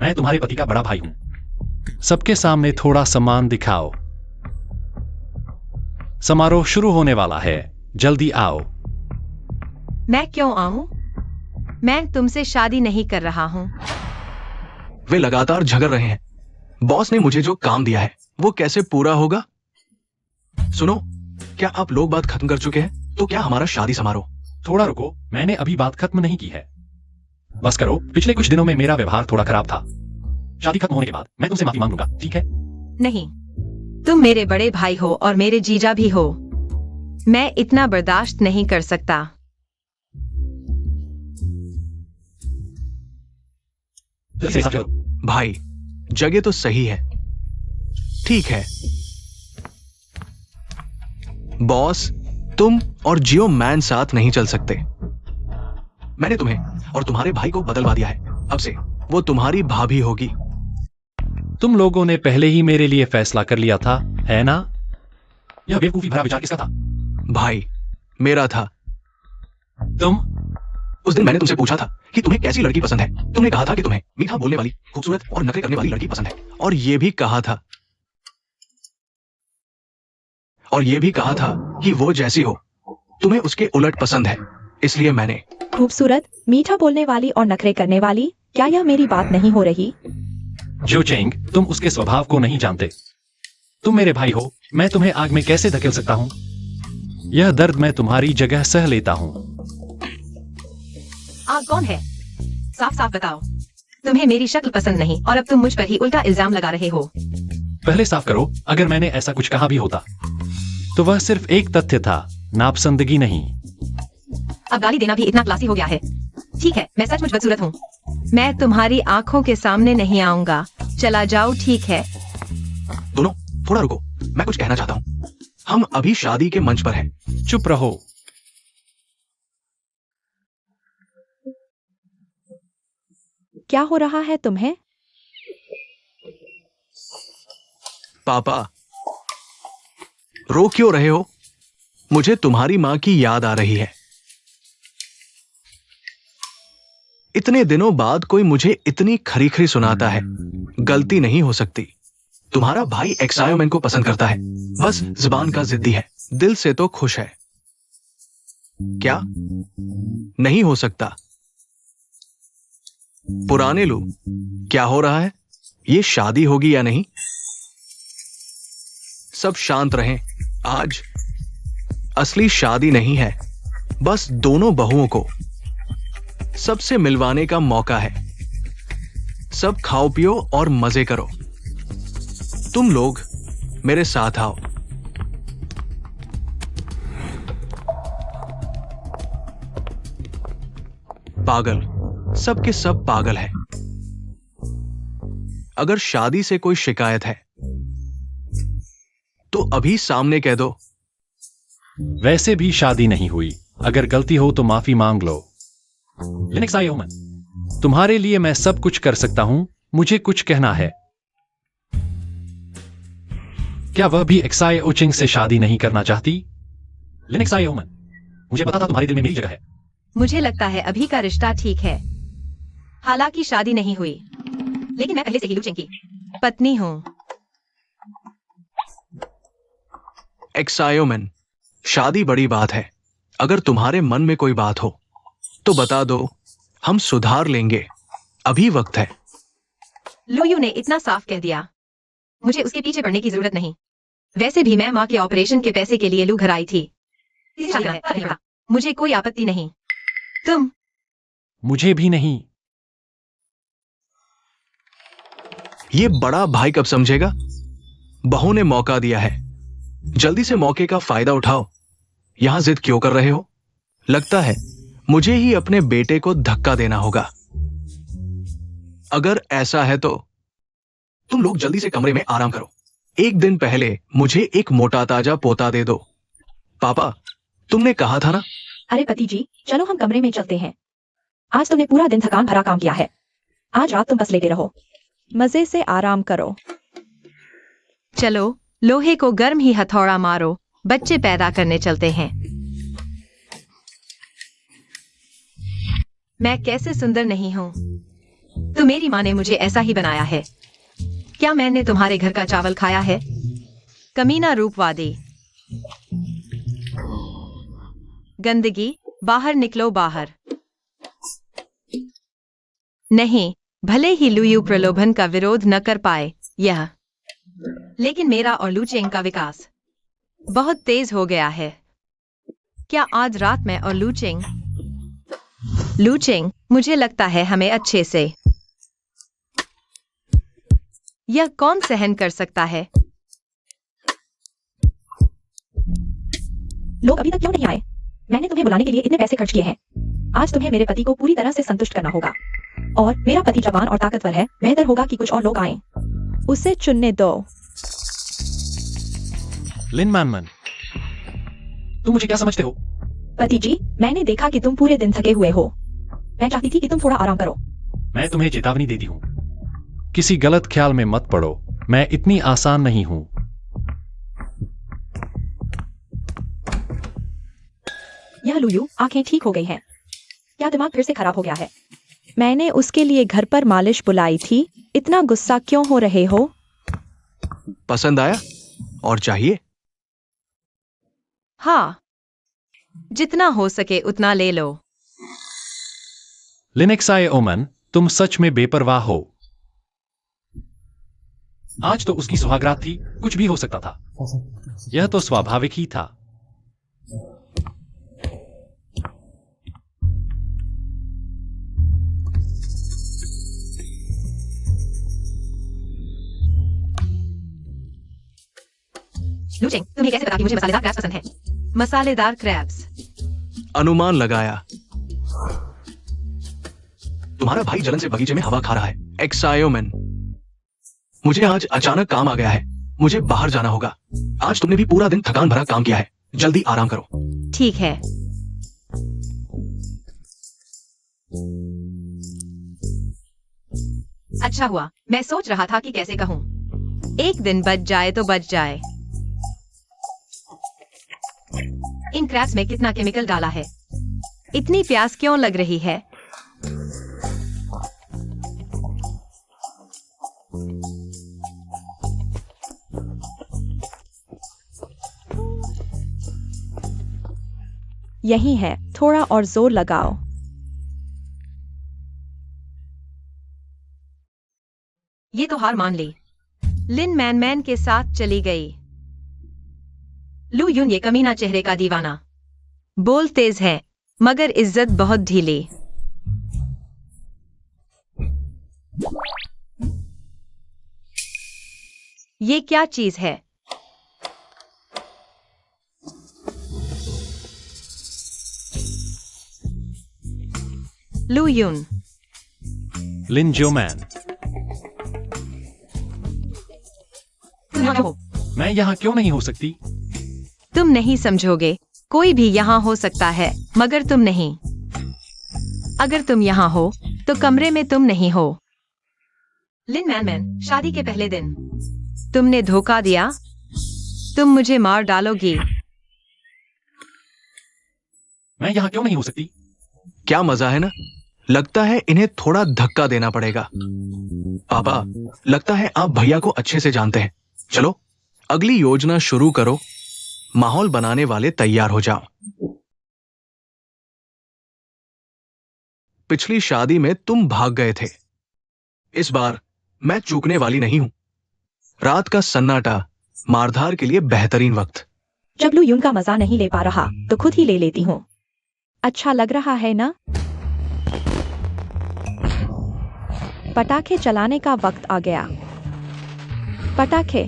मैं तुम्हारे पति का बड़ा भाई हूं। सबके सामने थोड़ा सम्मान दिखाओ। समारोह शुरू होने वाला है, जल्दी आओ। मैं क्यों आऊं? मैं तुमसे शादी नहीं कर रहा हूं। वे लगातार झगड़ रहे हैं। बॉस ने मुझे जो काम दिया है वो कैसे पूरा होगा? सुनो, क्या आप लोग बात खत्म कर चुके हैं? तो क्या हमारा शादी समारोह? थोड़ा रुको, मैंने अभी बात खत्म नहीं की है। बस करो, पिछले कुछ दिनों में मेरा व्यवहार थोड़ा खराब था। शादी खत्म होने के बाद मैं तुमसे माफी मांगूंगा, ठीक है? नहीं, तुम मेरे बड़े भाई हो और मेरे जीजा भी हो। मैं इतना बर्दाश्त नहीं कर सकता। जल्दी से साफ करो। भाई, जगह तो सही है, ठीक है। बॉस, तुम और जियो मैन साथ नहीं चल सकते। मैंने तुम्हें और तुम्हारे भाई को बदलवा दिया है। अब से वो तुम्हारी भाभी होगी। तुम लोगों ने पहले ही मेरे लिए फैसला कर लिया था, है ना? यह बेवकूफी भरा विचार किसका था? भाई, मेरा था। तुम? उस दिन मैंने तुमसे पूछा था कि तुम्हें कैसी लड़की पसंद है। तुमने कहा था कि तुम्हें मीठा बोलने वाली, खूबसूरत और नखरे करने वाली लड़की पसंद है। और ये भी कहा था कि वो जैसी हो तुम्हें उसके उलट पसंद है, इसलिए मैंने। खूबसूरत, मीठा बोलने वाली और नखरे करने वाली, क्या यह मेरी बात नहीं हो रही? जो चेंग, तुम उसके स्वभाव को नहीं जानते। तुम मेरे भाई हो, मैं तुम्हें आग में कैसे धकेल सकता हूँ? यह दर्द मैं तुम्हारी जगह सह लेता हूँ। आग कौन है? साफ साफ बताओ। तुम्हें मेरी शक्ल पसंद नहीं और अब तुम मुझ पर ही उल्टा इल्जाम लगा रहे हो। पहले साफ करो, अगर मैंने ऐसा कुछ कहा भी होता तो वह सिर्फ एक तथ्य था, नापसंदगी नहीं। अब गाली देना भी इतना क्लासी हो गया है। ठीक है, मैं सचमुच बदसूरत हूँ। मैं तुम्हारी आंखों के सामने नहीं आऊंगा। चला जाओ, ठीक है? दोनों थोड़ा रुको, मैं कुछ कहना चाहता हूँ। हम अभी शादी के मंच पर हैं। चुप रहो। क्या हो रहा है तुम्हें? पापा, रो क्यों रहे हो? मुझे तुम्हारी मां की याद आ रही है। इतने दिनों बाद कोई मुझे इतनी खरी खरी सुनाता है। गलती नहीं हो सकती। तुम्हारा भाई एक्सायोमैन को पसंद करता है, बस जुबान का जिद्दी है, दिल से तो खुश है। क्या नहीं हो सकता? पुराने लू, क्या हो रहा है? ये शादी होगी या नहीं? सब शांत रहें। आज असली शादी नहीं है, बस दोनों बहुओं को सबसे मिलवाने का मौका है। सब खाओ पियो और मजे करो। तुम लोग मेरे साथ आओ। पागल, सबके सब पागल है। अगर शादी से कोई शिकायत है तो अभी सामने कह दो। वैसे भी शादी नहीं हुई, अगर गलती हो तो माफी मांग लो। लिनक्स आयोमन, तुम्हारे लिए मैं सब कुछ कर सकता हूं, मुझे कुछ कहना है। क्या वह भी एक्साई ओचिंग से शादी नहीं करना चाहती? लिनक्स आयोमन, मुझे पता था तुम्हारे दिल में मेरी जगह है। मुझे लगता है अभी का रिश्ता ठीक है। हालांकि शादी नहीं हुई, लेकिन मैं पहले से ही लू चेंग की पत्नी हूँ। एक्सायोमैन, शादी बड़ी बात है। अगर तुम्हारे मन में कोई बात हो तो बता दो, हम सुधार लेंगे। अभी वक्त है। लुयू ने इतना साफ कह दिया, मुझे उसके पीछे पड़ने की जरूरत नहीं। वैसे भी मैं माँ के ऑपरेशन के पैसे के लिए लू घर आई थी। मुझे कोई आपत्ति नहीं। तुम? मुझे भी नहीं। ये बड़ा भाई कब समझेगा? बहू ने मौका दिया है, जल्दी से मौके का फायदा उठाओ। यहां जिद क्यों कर रहे हो? लगता है मुझे ही अपने बेटे को धक्का देना होगा। अगर ऐसा है तो तुम लोग जल्दी से कमरे में आराम करो। एक दिन पहले मुझे एक मोटा ताजा पोता दे दो। पापा, तुमने कहा था ना? अरे पति जी, चलो हम कमरे में चलते हैं। आज तुमने पूरा दिन थकान भरा काम किया है। आज रात तुम बस लेटे रहो। मजे से आराम करो। चलो, लोहे को गर्म ही हथौड़ा मारो, बच्चे पैदा करने चलते हैं। मैं कैसे सुंदर नहीं हूँ? तो मेरी माँ ने मुझे ऐसा ही बनाया है। क्या मैंने तुम्हारे घर का चावल खाया है? कमीना रूपवादी। गंदगी, बाहर निकलो बाहर। नहीं, भले ही लुयू प्रलोभन का विरोध न कर पाए, यह लेकिन मेरा और लूचेंग का विकास बहुत तेज हो गया है। क्या आज रात में और लूचेंग, मुझे लगता है हमें अच्छे से। यह कौन सहन कर सकता है? लोग अभी तक क्यों नहीं आए? मैंने तुम्हें बुलाने के लिए इतने पैसे खर्च किए हैं। आज तुम्हें मेरे पति को पूरी तरह से संतुष्ट करना होगा। और मेरा पति जवान और ताकतवर है, बेहतर होगा कि कुछ और लोग आएं। उसे चुनने दो। लिन मैनमन, तुम मुझे क्या समझते हो? पति जी, मैंने देखा कि तुम पूरे दिन थके हुए हो। मैं चाहती थी कि तुम थोड़ा आराम करो। मैं तुम्हें चेतावनी देती हूँ, किसी गलत ख्याल में मत पड़ो। मैं इतनी आसान नहीं हूं। यह लुयू, आंखें ठीक हो गई हैं। क्या दिमाग फिर से खराब हो गया है? मैंने उसके लिए घर पर मालिश बुलाई थी। इतना गुस्सा क्यों हो रहे हो? पसंद आया और चाहिए? हाँ, जितना हो सके उतना ले लो। लिनेक्साई ओमन, तुम सच में बेपरवाह हो। आज तो उसकी सुहागरात थी, कुछ भी हो सकता था। यह तो स्वाभाविक ही था। लूचेंग, तुम्हें कैसे पता कि मुझे मसालेदार क्रैब्स पसंद है? मसालेदार क्रैब्स। अनुमान लगाया। तुम्हारा भाई जलन से बगीचे में हवा खा रहा है। एक्सायोमैन, मुझे आज अचानक काम आ गया है। मुझे बाहर जाना होगा। आज तुमने भी पूरा दिन थकान भरा काम किया है। जल्दी आराम करो। ठीक है। अच्छा हुआ, मैं सोच रहा था कि कैसे कहूँ। एक दिन बच जाए तो बच जाए। इन क्रैब्स में कितना केमिकल डाला है? इतनी प्यास क्यों लग रही है? यही है, थोड़ा और जोर लगाओ। ये तो हार मान ली। लिन मैन के साथ चली गई। लू यून ये कमीना चेहरे का दीवाना। बोल तेज है, मगर इज्जत बहुत ढीली। ये क्या चीज है? लू यून, लिन जोमैन, तुम यहाँ हो। मैं यहाँ क्यों नहीं हो सकती? तुम नहीं समझोगे। कोई भी यहाँ हो सकता है, मगर तुम नहीं। अगर तुम यहाँ हो, तो कमरे में तुम नहीं हो। लिन मैन, शादी के पहले दिन तुमने धोखा दिया। तुम मुझे मार डालोगी। मैं यहाँ क्यों नहीं हो सकती? क्या मजा है ना? लगता है इन्हें थोड़ा धक्का देना पड़ेगा। पापा, लगता है आप भैया को अच्छे से जानते हैं। चलो अगली योजना शुरू करो। माहौल बनाने वाले तैयार हो जाओ। पिछली शादी में तुम भाग गए थे। इस बार मैं चूकने वाली नहीं हूं। रात का सन्नाटा मारधार के लिए बेहतरीन वक्त। जब लू यून का मजा नहीं ले पा रहा तो खुद ही ले लेती हूँ। अच्छा लग रहा है ना? पटाखे चलाने का वक्त आ गया। पटाखे।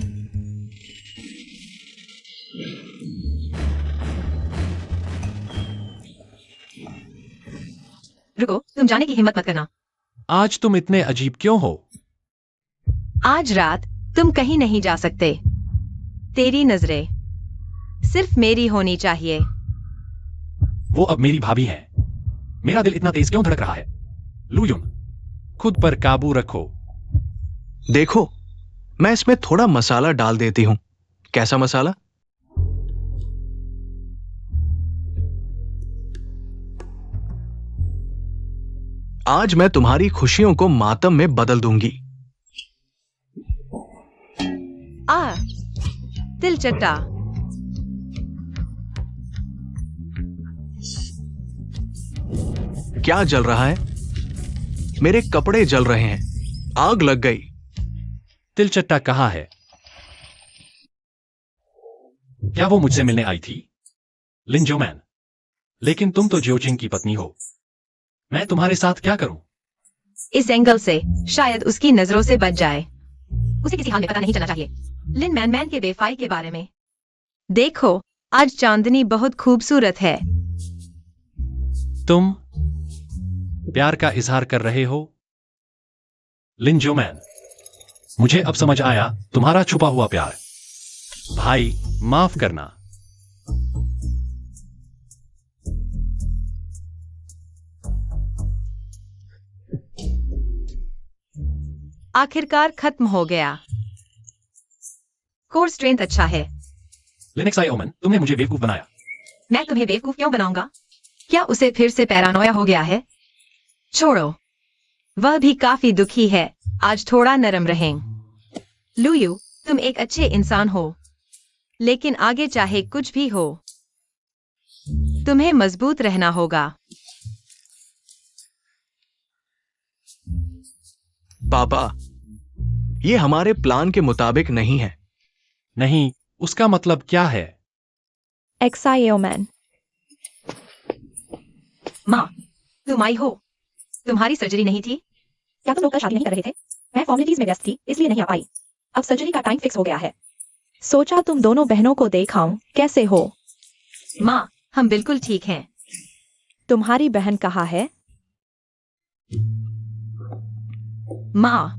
रुको, तुम जाने की हिम्मत मत करना। आज तुम इतने अजीब क्यों हो? आज रात तुम कहीं नहीं जा सकते। तेरी नजरें सिर्फ मेरी होनी चाहिए। वो अब मेरी भाभी है। मेरा दिल इतना तेज क्यों धड़क रहा है? लू यून, खुद पर काबू रखो। देखो, मैं इसमें थोड़ा मसाला डाल देती हूं। कैसा मसाला? आज मैं तुम्हारी खुशियों को मातम में बदल दूंगी। तिल चट्टा। क्या जल रहा है? मेरे कपड़े जल रहे हैं। आग लग गई। तिलचट्टा कहाँ है? क्या वो मुझसे मिलने आई थी? लिन जोमैन, लेकिन तुम तो जियोचिंग की पत्नी हो। मैं तुम्हारे साथ क्या करूं? इस एंगल से शायद उसकी नजरों से बच जाए। उसे किसी हाल में पता नहीं चलना चाहिए। लिन मैन के बेफाई के बारे में देखो। आज चांदनी बहुत खूबसूरत है। तुम प्यार का इजहार कर रहे हो? लिन जोमैन, मुझे अब समझ आया तुम्हारा छुपा हुआ प्यार। भाई, माफ करना। आखिरकार खत्म हो गया। कोर स्ट्रेंथ अच्छा है। लिनेक्साई ओमन, तुमने मुझे बेवकूफ बनाया। मैं तुम्हें बेवकूफ क्यों बनाऊंगा? क्या उसे फिर से पैरानोया हो गया है? छोड़ो, वह भी काफी दुखी है। आज थोड़ा नरम रहें। लूयू, तुम एक अच्छे इंसान हो, लेकिन आगे चाहे कुछ भी हो, तुम्हें मजबूत रहना होगा। पापा, ये हमारे प्लान के मुताबिक नहीं है। नहीं, उसका मतलब क्या है? XIOMAN। माँ, तुम आई हो। तुम्हारी सर्जरी नहीं थी? क्या तुम लोग कल शादी नहीं कर रहे थे? मैं फॉर्मेलिटीज में व्यस्त थी, इसलिए नहीं आ पाई। अब सर्जरी का टाइम फिक्स हो गया है। सोचा तुम दोनों बहनों को देखाऊं कैसे हो। माँ, हम बिल्कुल ठीक हैं। तुम्हारी बहन कहाँ है? माँ,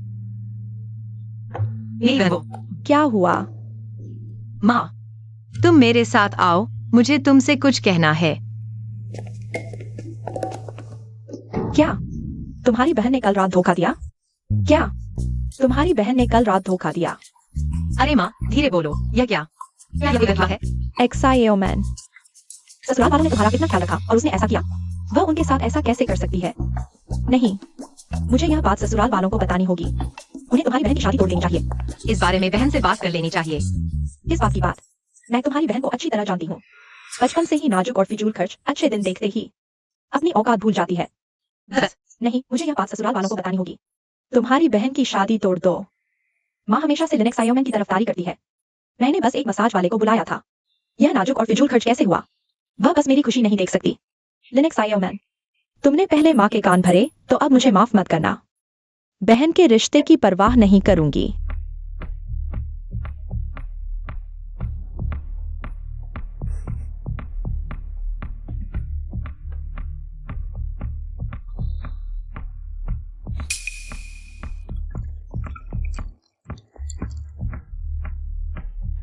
यही रहो। क्या हुआ? माँ, तुम मेरे साथ आओ, मुझे तुमसे कुछ कहना है। क्या तुम्हारी बहन ने कल रात धोखा दिया? क्या तुम्हारी बहन ने कल रात धोखा दिया? अरे माँ, धीरे बोलो। यह क्या बिगड़ रहा है? XIOMAN। ससुराल वालों ने तुम्हारा कितना ख्याल रखा और उसने ऐसा किया? वह उनके साथ ऐसा कैसे कर सकती है? नहीं, मुझे यह बात ससुराल वालों को बतानी होगी। उन्हें तुम्हारी बहन की शादी तोड़ देनी चाहिए। इस बारे में बहन से बात कर लेनी चाहिए। इस बात की बात, मैं तुम्हारी बहन को अच्छी तरह जानती हूँ। बचपन से ही नाजुक और फिजूल खर्च अच्छे दिन देखते ही अपनी औकात भूल जाती है। बस, नहीं, मुझे यह बात ससुराल वालों को बतानी होगी। तुम्हारी बहन की शादी तोड़ दो। माँ हमेशा से लिनक्स आयोमैन की तरफदारी करती है। मैंने बस एक मसाज वाले को बुलाया था। यह नाजुक और फिजूल खर्च कैसे हुआ? वह बस मेरी खुशी नहीं देख सकती। लिनक्स आयोमैन, तुमने पहले माँ के कान भरे, तो अब मुझे माफ मत करना। बहन के रिश्ते की परवाह नहीं करूंगी।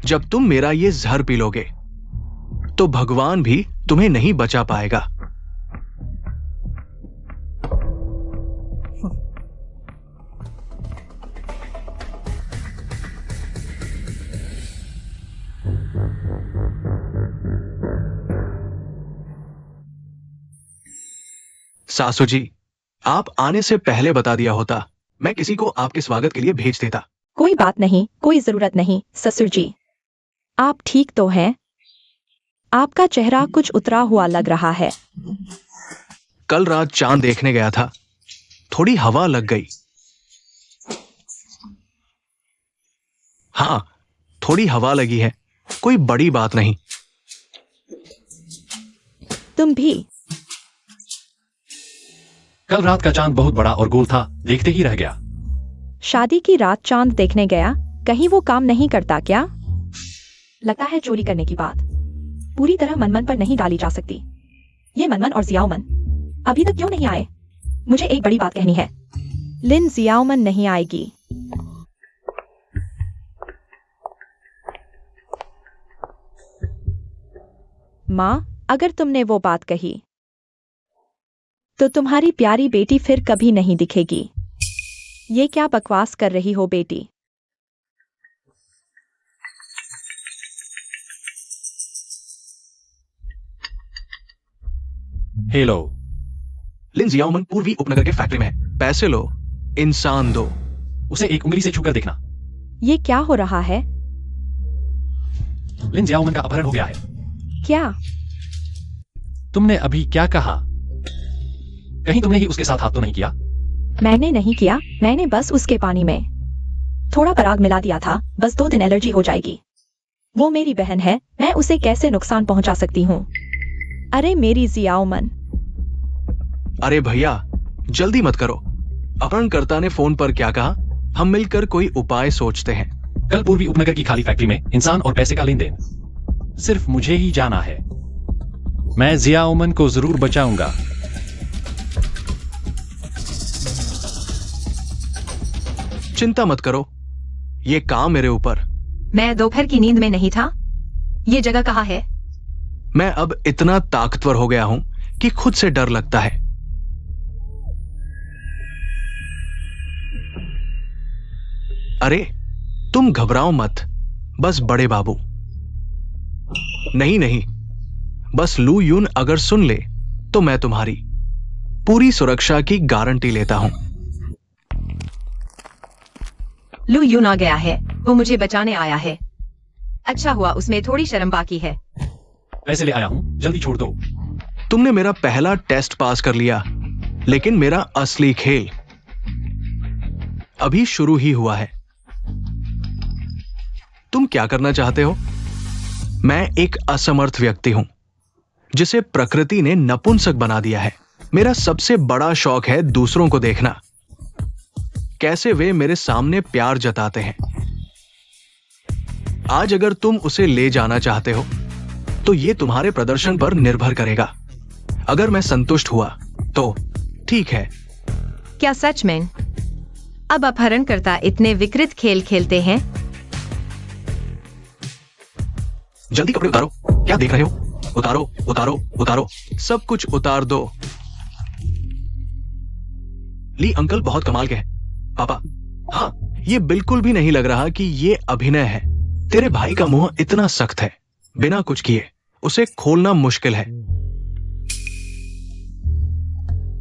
जब तुम मेरा ये जहर पी लोगे, तो भगवान भी तुम्हें नहीं बचा पाएगा। सासू जी, आप आने से पहले बता दिया होता, मैं किसी को आपके स्वागत के लिए भेज देता। कोई बात नहीं, कोई जरूरत नहीं ससुर जी। आप ठीक तो हैं? आपका चेहरा कुछ उतरा हुआ लग रहा है। कल रात चांद देखने गया था, थोड़ी हवा लग गई। हाँ, थोड़ी हवा लगी है, कोई बड़ी बात नहीं। तुम भी? कल रात का चांद बहुत बड़ा और गोल था, देखते ही रह गया। शादी की रात चांद देखने गया, कहीं वो काम नहीं करता क्या? लगता है चोरी करने की बात पूरी तरह मनमन पर नहीं डाली जा सकती। ये मनमन और जियाओमन अभी तक क्यों नहीं आए? मुझे एक बड़ी बात कहनी है। लिन जियाओमन नहीं आएगी। माँ, अगर तुमने वो बात कही, तो तुम्हारी प्यारी बेटी फिर कभी नहीं दिखेगी। ये क्या बकवास कर रही हो बेटी? हेलो। लिन जियाओमन पूर्वी उपनगर के फैक्ट्री में है। पैसे लो, इंसान दो। उसे एक उंगली से छूकर देखना। ये क्या हो रहा है? लिन जियाओमन का अपहरण हो गया है। क्या? तुमने अभी क्या कहा? कहीं तुमने ही उसके साथ हाथ तो नहीं किया? मैंने नहीं किया, मैंने बस उसके पानी में थोड़ा पराग मिला दिया था। बस 2 दिन एलर्जी हो जाएगी। वो मेरी बहन है, मैं उसे कैसे नुकसान पहुंचा सकती हूँ? अरे मेरी जियाओमन। अरे भैया, जल्दी मत करो। अपहरणकर्ता ने फोन पर क्या कहा? हम मिलकर कोई उपाय सोचते हैं। कल पूर्वी उपनगर की खाली फैक्ट्री में इंसान और पैसे का लेन देन सिर्फ मुझे ही जाना है। मैं जियाओमन को जरूर बचाऊंगा। चिंता मत करो, ये काम मेरे ऊपर। मैं दोपहर की नींद में नहीं था। ये जगह कहाँ है? मैं अब इतना ताकतवर हो गया हूं कि खुद से डर लगता है। अरे तुम घबराओ मत, बस बड़े बाबू। नहीं नहीं, बस लू यून अगर सुन ले तो मैं तुम्हारी पूरी सुरक्षा की गारंटी लेता हूं। लू यून आ गया है, वो मुझे बचाने आया है। अच्छा हुआ उसमें थोड़ी शर्म बाकी है। पैसे ले आया हूं, जल्दी छोड़ दो। तुमने मेरा पहला टेस्ट पास कर लिया, लेकिन मेरा असली खेल अभी शुरू ही हुआ है। तुम क्या करना चाहते हो? मैं एक असमर्थ व्यक्ति हूं जिसे प्रकृति ने नपुंसक बना दिया है। मेरा सबसे बड़ा शौक है दूसरों को देखना, कैसे वे मेरे सामने प्यार जताते हैं। आज अगर तुम उसे ले जाना चाहते हो तो यह तुम्हारे प्रदर्शन पर निर्भर करेगा। अगर मैं संतुष्ट हुआ तो ठीक है। क्या सच में अब अपहरणकर्ता इतने विकृत खेल खेलते हैं? जल्दी कपड़े उतारो, क्या देख रहे हो? उतारो उतारो उतारो, सब कुछ उतार दो। ली अंकल बहुत कमाल के हैं। पापा, हाँ, ये बिल्कुल भी नहीं लग रहा कि ये अभिनय है। तेरे भाई का मुंह इतना सख्त है, बिना कुछ किए उसे खोलना मुश्किल है।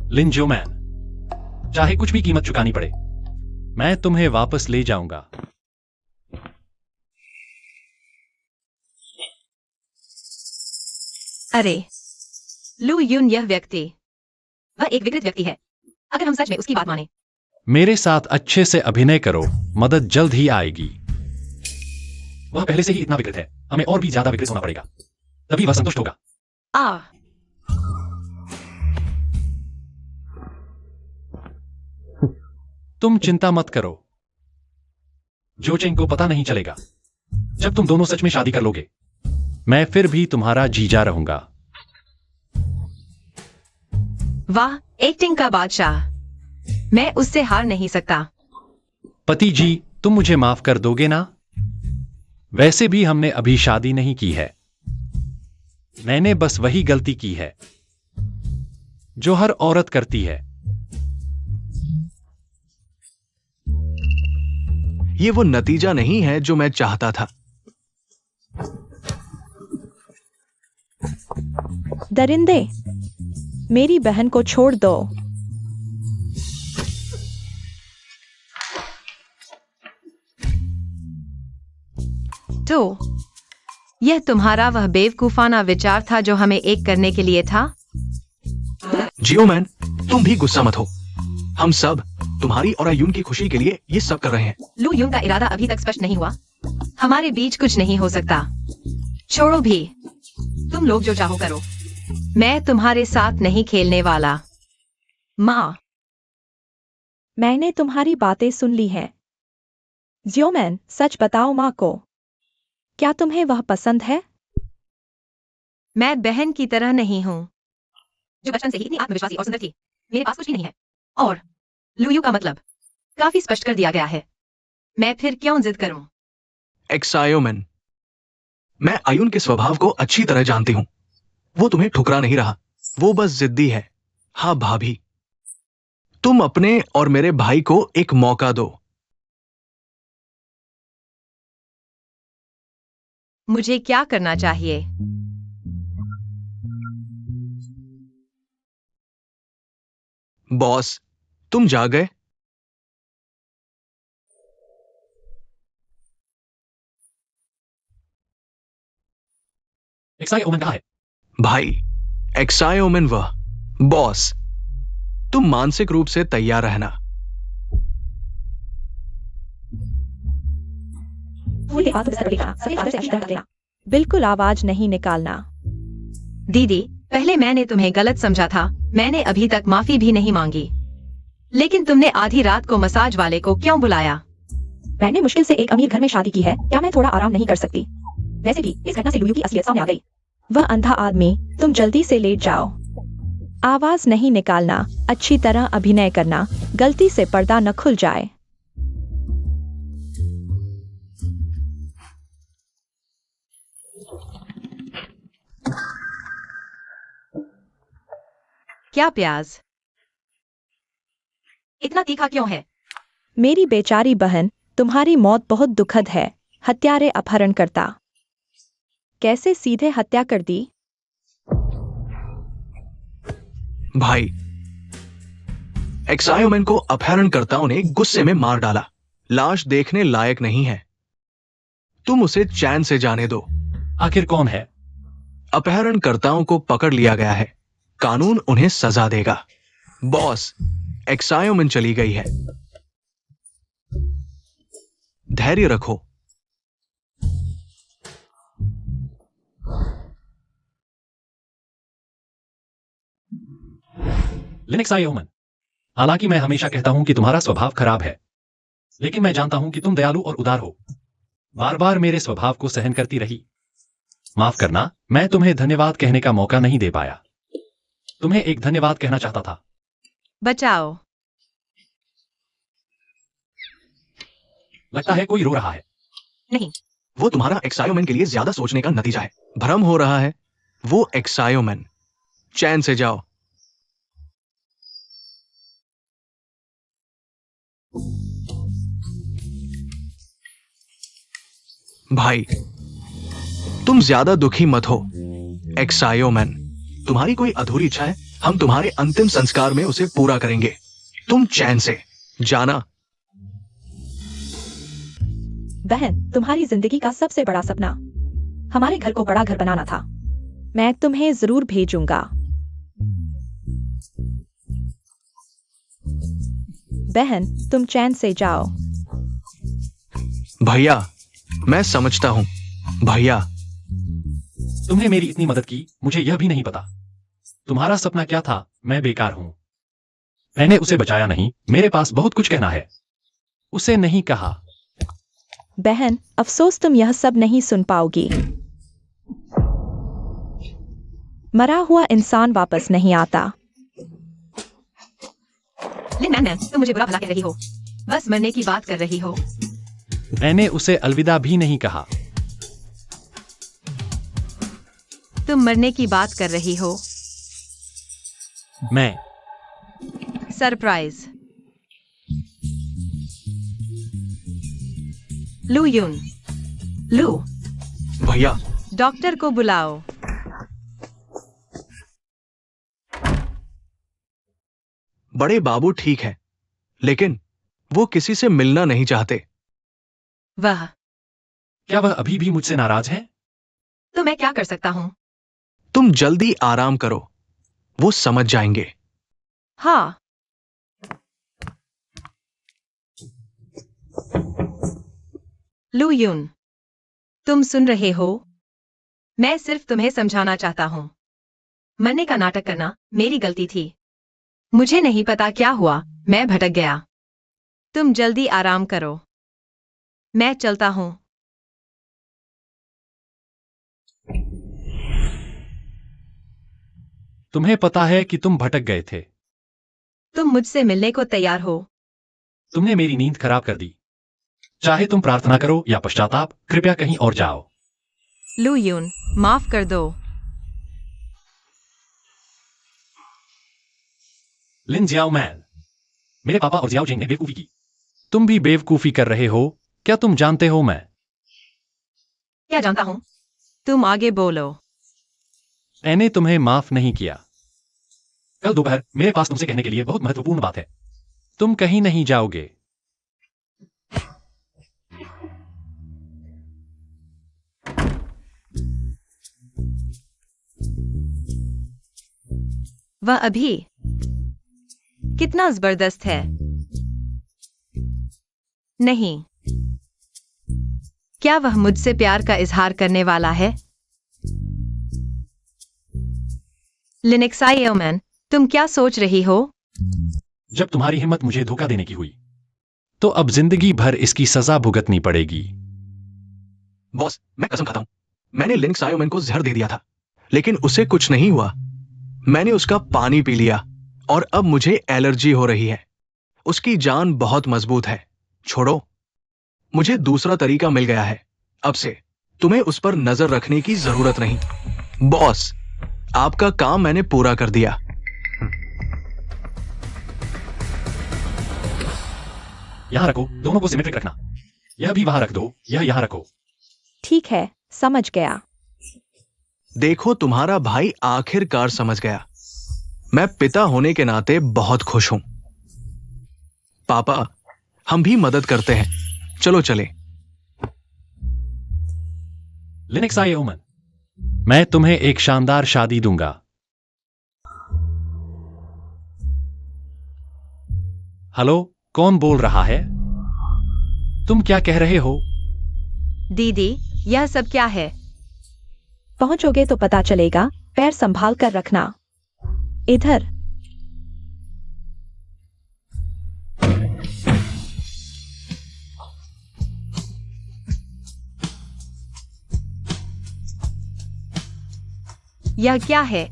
लिन जियोमैन, चाहे कुछ भी कीमत चुकानी पड़े, मैं तुम्हें वापस ले जाऊंगा। अरे लू यून, यह व्यक्ति, वह एक विकृत व्यक्ति है। अगर हम सच में उसकी बात माने। मेरे साथ अच्छे से अभिनय करो, मदद जल्द ही आएगी। वह पहले से ही इतना विकृत है, हमें और भी ज्यादा विकृत होना पड़ेगा, तभी वह संतुष्ट होगा। आ तुम चिंता मत करो, जोचेंग को पता नहीं चलेगा। जब तुम दोनों सच में शादी कर लोगे, मैं फिर भी तुम्हारा जीजा रहूंगा। वाह, एक्टिंग का बादशाह। मैं उससे हार नहीं सकता। पति जी, तुम मुझे माफ कर दोगे ना? वैसे भी हमने अभी शादी नहीं की है। मैंने बस वही गलती की है जो हर औरत करती है। ये वो नतीजा नहीं है जो मैं चाहता था। दरिंदे, मेरी बहन को छोड़ दो। तो यह तुम्हारा वह बेवकूफाना विचार था जो हमें एक करने के लिए था? जियोमैन, तुम भी गुस्सा मत हो। हम सब तुम्हारी और अयुन की खुशी के लिए ये सब कर रहे हैं। लू यून का इरादा अभी तक स्पष्ट नहीं हुआ। हमारे बीच कुछ नहीं हो सकता। छोड़ो भी, तुम लोग जो चाहो करो। मैं तुम्हारे साथ नहीं खेलने वाला। माँ, मैंने तुम्हारी बातें सुन ली हैं। जियोमैन, सच बताओ माँ को, क्या तुम्हें वह पसंद है? मैं बहन की तरह नहीं हूँ जो बचपन से ही इतनी आत्मविश्वासी और सुंदर थी। मेरे पास कुछ भी नहीं है। और लूयू का मतलब काफी स्पष्ट कर दिया गया है। मैं फिर क्यों जिद करूं? एक्सायोमेन, मैं अयुन के स्वभाव को अच्छी तरह जानती हूं। वो तुम्हें ठुकरा नहीं रहा, वो बस जिद्दी है। हाँ भाभी, तुम अपने और मेरे भाई को एक मौका दो। मुझे क्या करना चाहिए? बॉस, तुम जा गए? एक्साई ओमन कहाँ है? भाई, एक्सायोमेन वह। बॉस, तुम मानसिक रूप से तैयार रहना। पूरी बात बिस्तर पर लेकर आना, सभी आदर से अच्छी तरह कर देना। बिल्कुल आवाज नहीं निकालना। दीदी, पहले मैंने तुम्हें गलत समझा था। मैंने अभी तक माफी भी नहीं मांगी। लेकिन तुमने आधी रात को मसाज वाले को क्यों बुलाया? मैंने मुश्किल से एक अमीर घर में शादी की है, क्या मैं थोड़ा आराम नहीं कर सकती? वैसे भी इस घटना से लुयू की असलियत सामने आ गई। वह अंधा आदमी, तुम जल्दी से लेट जाओ। आवाज नहीं निकालना, अच्छी तरह अभिनय करना, गलती से पर्दा न खुल जाए। क्या प्याज? इतना तीखा क्यों है? मेरी बेचारी बहन, तुम्हारी मौत बहुत दुखद है। हत्यारे अपहरणकर्ता, कैसे सीधे हत्या कर दी? भाई, एक्सायोमेन को अपहरणकर्ताओं ने गुस्से में मार डाला। लाश देखने लायक नहीं है। तुम उसे चैन से जाने दो। आखिर कौन है? अपहरणकर्ताओं को पकड़ लिया गया है। कानून उन्हें सजा देगा। बॉस, एक्सायोमन चली गई है। धैर्य रखो। लिनक्स आयोमन, हालांकि मैं हमेशा कहता हूं कि तुम्हारा स्वभाव खराब है, लेकिन मैं जानता हूं कि तुम दयालु और उदार हो। बार बार मेरे स्वभाव को सहन करती रही। माफ करना, मैं तुम्हें धन्यवाद कहने का मौका नहीं दे पाया। तुम्हें एक धन्यवाद कहना चाहता था। बचाओ। लगता है कोई रो रहा है। नहीं, वो तुम्हारा एक्सायोमैन के लिए ज्यादा सोचने का नतीजा है। भ्रम हो रहा है। वो एक्सायोमैन। चैन से जाओ। भाई, तुम ज्यादा दुखी मत हो। एक्सायोमैन, तुम्हारी कोई अधूरी इच्छा है, हम तुम्हारे अंतिम संस्कार में उसे पूरा करेंगे। तुम चैन से जाना। बहन, तुम्हारी जिंदगी का सबसे बड़ा सपना हमारे घर को बड़ा घर बनाना था। मैं तुम्हें जरूर भेजूंगा। बहन, तुम चैन से जाओ। भैया, मैं समझता हूं। भैया, तुमने मेरी इतनी मदद की, मुझे यह भी नहीं पता तुम्हारा सपना क्या था। मैं बेकार हूं। मैंने उसे बचाया नहीं। मेरे पास बहुत कुछ कहना है। उसे नहीं कहा। बहन, अफसोस तुम यह सब नहीं सुन पाओगी। मरा हुआ इंसान वापस नहीं आता। लिन, तुम मुझे बुरा भला कह रही हो। बस मरने की बात कर रही हो। मैंने उसे अलविदा भी नहीं कहा। तुम मरने की बात कर रही हो। मैं सरप्राइज। लू यून, लू, भैया, डॉक्टर को बुलाओ। बड़े बाबू ठीक है, लेकिन वो किसी से मिलना नहीं चाहते। वह क्या वह अभी भी मुझसे नाराज है? तो मैं क्या कर सकता हूं? तुम जल्दी आराम करो, वो समझ जाएंगे। हाँ। लू यून, तुम सुन रहे हो? मैं सिर्फ तुम्हें समझाना चाहता हूं। मरने का नाटक करना मेरी गलती थी। मुझे नहीं पता क्या हुआ, मैं भटक गया। तुम जल्दी आराम करो। मैं चलता हूं। तुम्हें पता है कि तुम भटक गए थे। तुम मुझसे मिलने को तैयार हो? तुमने मेरी नींद खराब कर दी। चाहे तुम प्रार्थना करो या पश्चाताप, कृपया कहीं और जाओ। लू यून, माफ कर दो। लिन जियाओ मैन, मेरे पापा और जियाओ जिंग ने बेवकूफी की। तुम भी बेवकूफी कर रहे हो। क्या तुम जानते हो मैं क्या जानता हूं? तुम आगे बोलो। मैंने तुम्हें माफ नहीं किया। कल दोपहर मेरे पास तुमसे कहने के लिए बहुत महत्वपूर्ण बात है। तुम कहीं नहीं जाओगे। वह अभी कितना जबरदस्त है। नहीं, क्या वह मुझसे प्यार का इजहार करने वाला है? लिनक्सायोमैन, तुम क्या सोच रही हो? जब तुम्हारी हिम्मत मुझे धोखा देने की हुई, तो अब जिंदगी भर इसकी सजा भुगतनी पड़ेगी। बॉस, मैं कसम खाता हूं, मैंने लिनक्स आयोमैन को जहर दे दिया था, लेकिन उसे कुछ नहीं हुआ। मैंने उसका पानी पी लिया और अब मुझे एलर्जी हो रही है। उसकी जान बहुत मजबूत है। छोड़ो, मुझे दूसरा तरीका मिल गया है। अब से तुम्हें उस पर नजर रखने की जरूरत नहीं। बॉस, आपका काम मैंने पूरा कर दिया। यहां रखो, दोनों को सिमेट्रिक रखना। यह भी वहां रख दो, यह यहां रखो। ठीक है, समझ गया। देखो, तुम्हारा भाई आखिरकार समझ गया। मैं पिता होने के नाते बहुत खुश हूं। पापा, हम भी मदद करते हैं। चलो चले। लिनक्स आयोमन, मैं तुम्हें एक शानदार शादी दूंगा। हेलो, कौन बोल रहा है? तुम क्या कह रहे हो? दीदी, यह सब क्या है? पहुंचोगे तो पता चलेगा। पैर संभाल कर रखना। इधर। यह क्या है?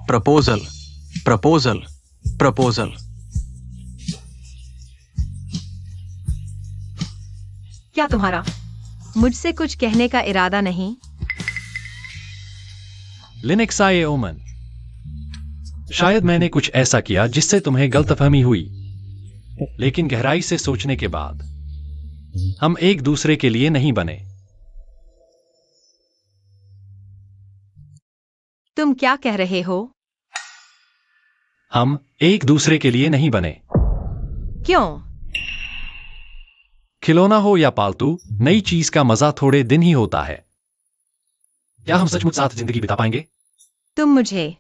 Proposal, proposal, proposal. क्या तुम्हारा मुझसे कुछ कहने का इरादा नहीं? लिनक्साए ओमन, शायद मैंने कुछ ऐसा किया जिससे तुम्हें गलतफहमी हुई, लेकिन गहराई से सोचने के बाद हम एक दूसरे के लिए नहीं बने। तुम क्या कह रहे हो? हम एक दूसरे के लिए नहीं बने। क्यों? खिलौना हो या पालतू, नई चीज का मजा थोड़े दिन ही होता है। क्या हम सचमुच साथ जिंदगी बिता पाएंगे? तुम मुझे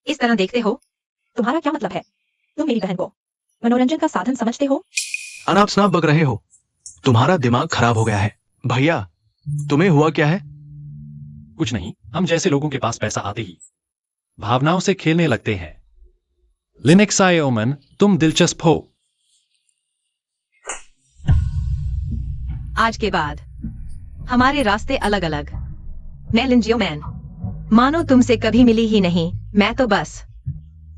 इस तरह देखते हो? तुम्हारा क्या मतलब है? तुम मेरी बहन को मनोरंजन का साधन समझते हो? अनाप शनाप बक रहे हो। तुम्हारा दिमाग खराब हो गया है। भैया, तुम्हें हुआ क्या है? कुछ नहीं, हम जैसे लोगों के पास पैसा आते ही भावनाओं से खेलने लगते हैं। लिनक्साए ओमन, तुम दिलचस्प हो। आज के बाद हमारे रास्ते अलग अलग। मैं लिंजियो मैन, मानो तुमसे कभी मिली ही नहीं। मैं तो बस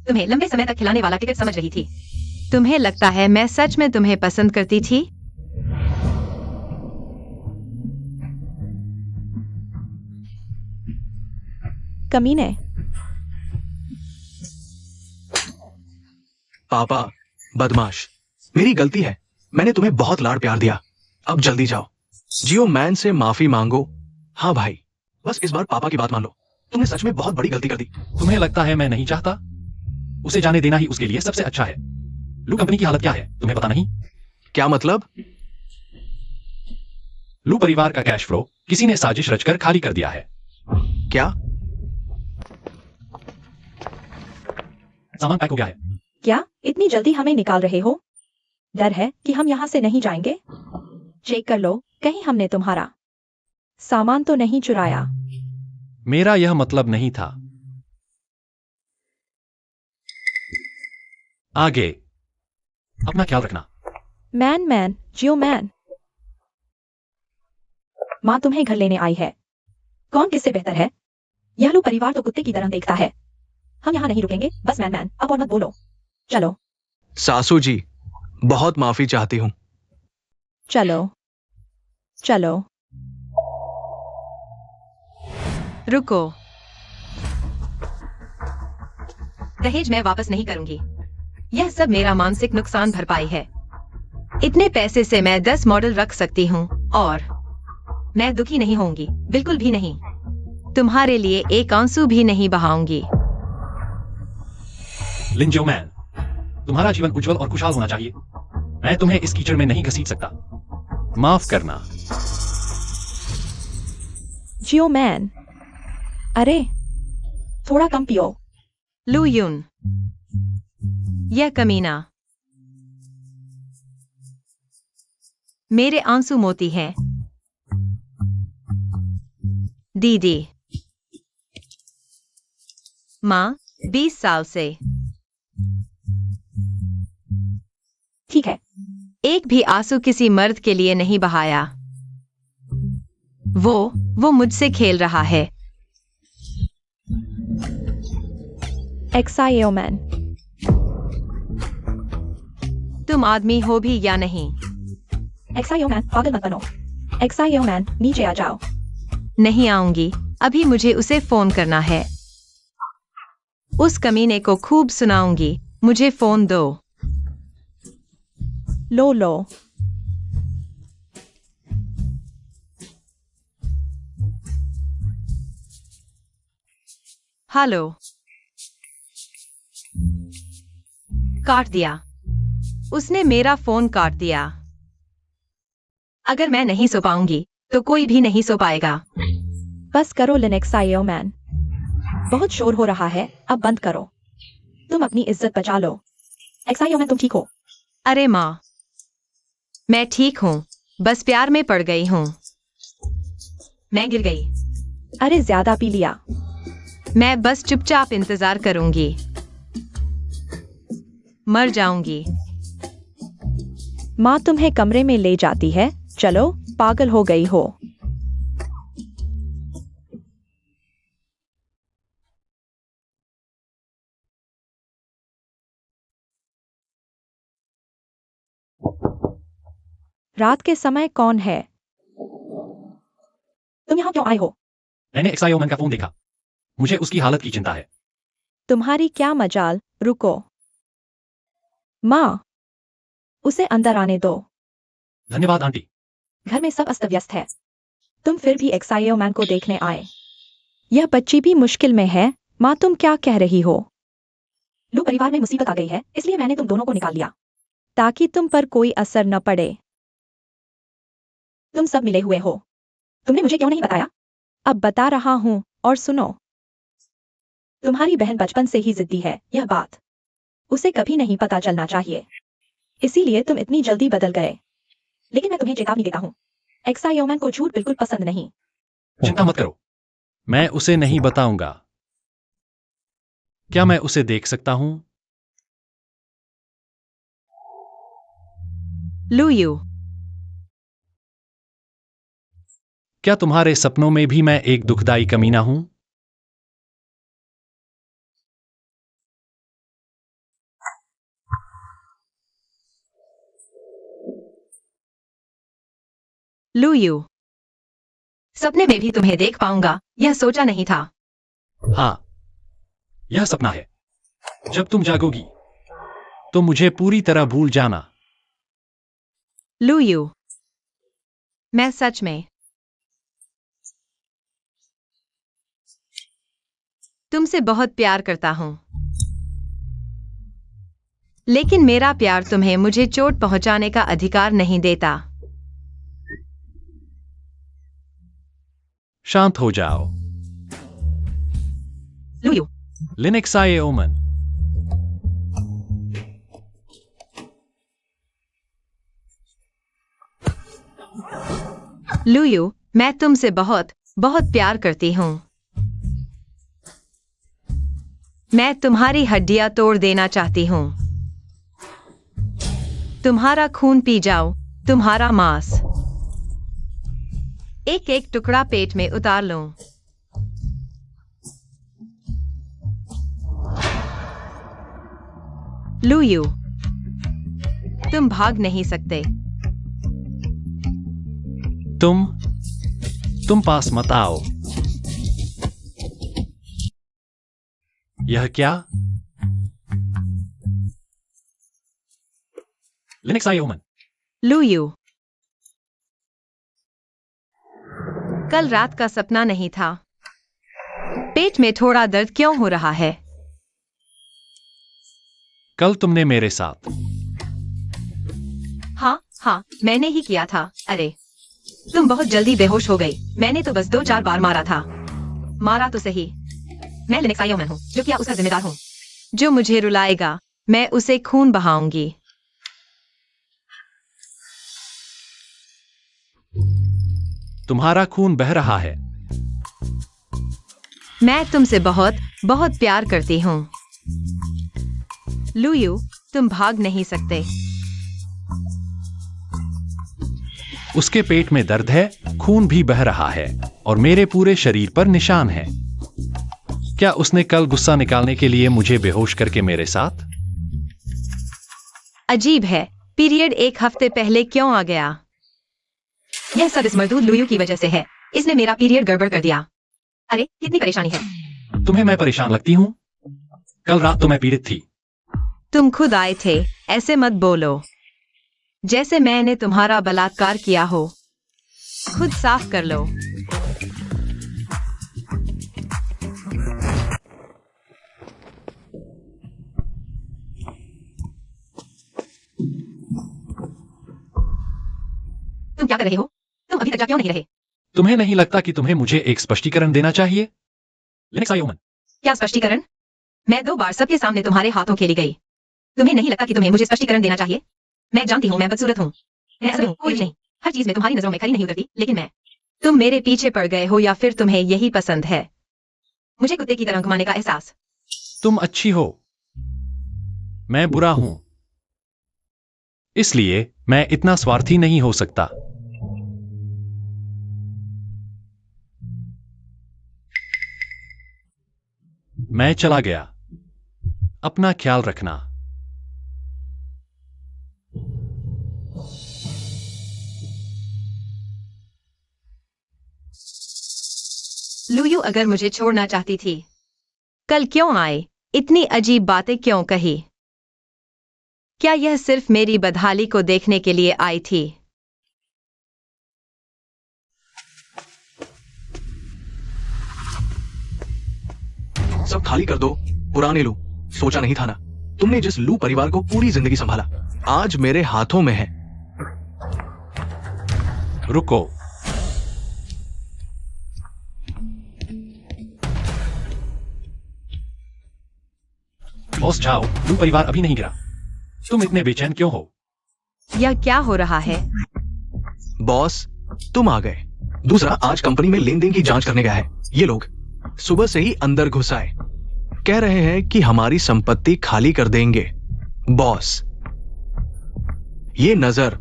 तुम्हें लंबे समय तक खिलाने वाला टिकट समझ रही थी। तुम्हें लगता है मैं सच में तुम्हें पसंद करती थी? कमीने। पापा, बदमाश, मेरी गलती है। मैंने तुम्हें बहुत लाड़ प्यार दिया। अब जल्दी जाओ, जियो मैन से माफी मांगो। हाँ भाई, बस इस बार पापा की बात मान लो। तुमने सच में बहुत बड़ी गलती कर दी। तुम्हें लगता है मैं नहीं चाहता? उसे जाने देना ही उसके लिए सबसे अच्छा है। लू कंपनी की हालत क्या है, तुम्हें पता नहीं? क्या मतलब? लू परिवार का कैश फ्लो किसी ने साजिश रचकर खाली कर दिया है। क्या? सामान पैक हो गया है। क्या इतनी जल्दी हमें निकाल रहे हो? डर है कि हम यहाँ से नहीं जाएंगे? चेक कर लो, कहीं हमने तुम्हारा सामान तो नहीं चुराया। मेरा यह मतलब नहीं था। आगे, अपना ख्याल रखना। मैन, जियो मैन। माँ तुम्हें घर लेने आई है। कौन किससे बेहतर है? यह लो परिवार तो कुत्ते की तरह देखता है। हम यहाँ नहीं रुकेंगे। बस मैन, अब और मत बोलो। चलो। सासू जी, बहुत माफी चाहती हूँ। चलो चलो। रुको। दहेज मैं वापस नहीं करूंगी। यह सब मेरा मानसिक नुकसान भरपाई है। इतने पैसे से मैं 10 मॉडल रख सकती हूँ और मैं दुखी नहीं होंगी, बिल्कुल भी नहीं। तुम्हारे लिए एक आंसू भी नहीं बहाऊंगी। लिंजियो मैन, तुम्हारा जीवन उज्जवल और खुशहाल होना चाहिए। मैं तुम्हें इस कीचड़ में नहीं घसीट सकता। माफ करना। जियो मैन। अरे, थोड़ा कम पियो। लू यून, यह कमीना मेरे आंसू मोती हैं। दीदी, माँ 20 साल से ठीक है। एक भी आंसू किसी मर्द के लिए नहीं बहाया। वो मुझसे खेल रहा है। एक्साइओ मैन। तुम आदमी हो भी या नहीं? एक्साइओ मैन, पागल मत बनो। एक्साइओ मैन, नीचे आ जाओ। नहीं आऊंगी। अभी मुझे उसे फोन करना है। उस कमीने को खूब सुनाऊंगी। मुझे फोन दो। लो। हेलो। काट दिया। उसने मेरा फोन काट दिया। अगर मैं नहीं सो पाऊंगी तो कोई भी नहीं सो पाएगा। बस करो लिनक्साइओ मैन। बहुत शोर हो रहा है, अब बंद करो। तुम अपनी इज्जत बचा लो। एक्साइओमन तुम ठीक हो? अरे माँ, मैं ठीक हूँ, बस प्यार में पड़ गई हूँ। मैं गिर गई। अरे ज्यादा पी लिया। मैं बस चुपचाप इंतजार करूंगी। मर जाऊंगी। माँ तुम्हें कमरे में ले जाती है। चलो, पागल हो गई हो। रात के समय कौन है? तुम यहाँ क्यों आए हो? मैंने एक्साइओमन का फोन देखा। मुझे उसकी हालत की चिंता है। तुम्हारी क्या मजाल। रुको। माँ, उसे अंदर आने दो। धन्यवाद आंटी। घर में सब अस्त व्यस्त है। तुम फिर भी एक्साइओमन को देखने आए। यह बच्ची भी मुश्किल में है। माँ, तुम क्या कह रही हो? लो, परिवार में मुसीबत आ गई है, इसलिए मैंने तुम दोनों को निकाल लिया। ताकि तुम पर कोई असर न पड़े। तुम सब मिले हुए हो। तुमने मुझे क्यों नहीं बताया? अब बता रहा हूँ, और सुनो। तुम्हारी बहन बचपन से ही जिद्दी है, यह बात उसे कभी नहीं पता चलना चाहिए। इसीलिए तुम इतनी जल्दी बदल गए। लेकिन मैं तुम्हें चेतावनी देता हूँ, एक्साइओमन को झूठ बिल्कुल पसंद नहीं। चिंता मत करो, मैं उसे नहीं बताऊंगा। क्या मैं उसे देख सकता हूं? लुयू, क्या तुम्हारे सपनों में भी मैं एक दुखदाई कमीना हूं? लुयू, सपने में भी तुम्हें देख पाऊंगा, यह सोचा नहीं था। हाँ, यह सपना है। जब तुम जागोगी तो मुझे पूरी तरह भूल जाना। लुयू, मैं सच में तुमसे बहुत प्यार करता हूं। लेकिन मेरा प्यार तुम्हें मुझे चोट पहुंचाने का अधिकार नहीं देता। शांत हो जाओ। लुयू, लिनक्साइओमन, लुयू, मैं तुमसे बहुत बहुत प्यार करती हूं। मैं तुम्हारी हड्डियां तोड़ देना चाहती हूं। तुम्हारा खून पी जाओ, तुम्हारा मांस। एक एक टुकड़ा पेट में उतार लूं। लुयू, तुम भाग नहीं सकते। तुम पास मत आओ। यह क्या? लिनक्साइओमन, लुयू, कल रात का सपना नहीं था। पेट में थोड़ा दर्द क्यों हो रहा है? कल तुमने मेरे साथ। हाँ, मैंने ही किया था। अरे, तुम बहुत जल्दी बेहोश हो गई। मैंने तो बस 2-4 बार मारा था। मारा तो सही। मैं लिनक्साइओमन हूँ, जो क्या उसका जिम्मेदार हूँ। जो मुझे रुलाएगा, मैं उसे खून बहाऊंगी। तुम्हारा खून बह रहा है। मैं तुमसे बहुत बहुत प्यार करती हूँ। लुयू, तुम भाग नहीं सकते। उसके पेट में दर्द है, खून भी बह रहा है, और मेरे पूरे शरीर पर निशान है। क्या उसने कल गुस्सा निकालने के लिए मुझे बेहोश करके मेरे साथ? अजीब है, पीरियड 1 हफ्ते पहले क्यों आ गया? यह सब इस मजदूर लुयू की वजह से है। इसने मेरा पीरियड गड़बड़ कर दिया। अरे, कितनी परेशानी है। तुम्हें मैं परेशान लगती हूँ? कल रात तो मैं पीड़ित थी। तुम खुद आए थे, ऐसे मत बोलो। जैसे मैंने तुम्हारा बलात्कार किया हो। खुद साफ कर लो। तुम क्या कर रहे हो? तुम अभी तक जा क्यों नहीं रहे? तुम्हें नहीं लगता कि तुम्हें मुझे एक स्पष्टीकरण देना चाहिए? लिनक्साइओमन, क्या स्पष्टीकरण? मैं 2 बार सबके सामने तुम्हारे हाथों खेली गई। तुम्हें नहीं लगता कि तुम्हें मुझे स्पष्टीकरण देना चाहिए? मैं जानती हूँ मैं बदसूरत हूँ, मैं असल में हूँ, कोई नहीं। हर चीज में तुम्हारी नजरों में खरी नहीं उतरती, लेकिन तुम मेरे पीछे पड़ गए हो या फिर तुम्हें यही पसंद है, मुझे कुत्ते की तरह घुमाने का एहसास। तुम अच्छी हो, मैं बुरा हूं, इसलिए मैं इतना स्वार्थी नहीं हो सकता। मैं चला गया। अपना ख्याल रखना। लुयू अगर मुझे छोड़ना चाहती थी, कल क्यों आए? इतनी अजीब बातें क्यों कही? क्या यह सिर्फ मेरी बदहाली को देखने के लिए आई थी? सब खाली कर दो पुराने लू। सोचा नहीं था ना, तुमने जिस लू परिवार को पूरी जिंदगी संभाला आज मेरे हाथों में है। रुको, बॉस जाओ, लू परिवार अभी नहीं गिरा। तुम इतने बेचैन क्यों हो? यह क्या हो रहा है? बॉस तुम आ गए। दूसरा, आज कंपनी में लेन देन की जांच करने गया है। ये लोग सुबह से ही अंदर घुस आए, कह रहे हैं कि हमारी संपत्ति खाली कर देंगे। बॉस, ये नजर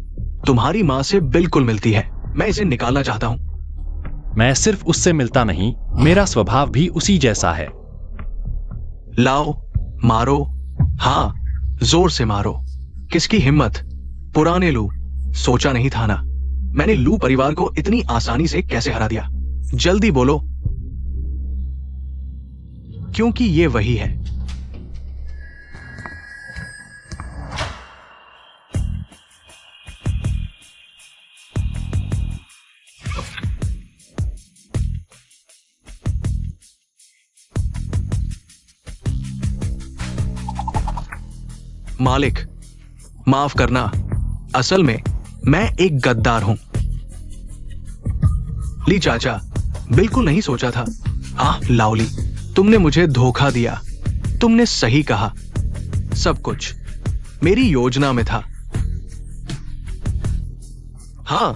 तुम्हारी मां से बिल्कुल मिलती है। मैं इसे निकालना चाहता हूं। मैं सिर्फ उससे मिलता नहीं, मेरा स्वभाव भी उसी जैसा है। लाओ, मारो, हाँ जोर से मारो। किसकी हिम्मत? पुराने लू। सोचा नहीं था ना, मैंने लू परिवार को इतनी आसानी से कैसे हरा दिया। जल्दी बोलो, क्योंकि ये वही है। मालिक, माफ करना, असल में मैं एक गद्दार हूं। ली चाचा, बिल्कुल नहीं सोचा था। लाओली, तुमने मुझे धोखा दिया। तुमने सही कहा, सब कुछ मेरी योजना में था। हाँ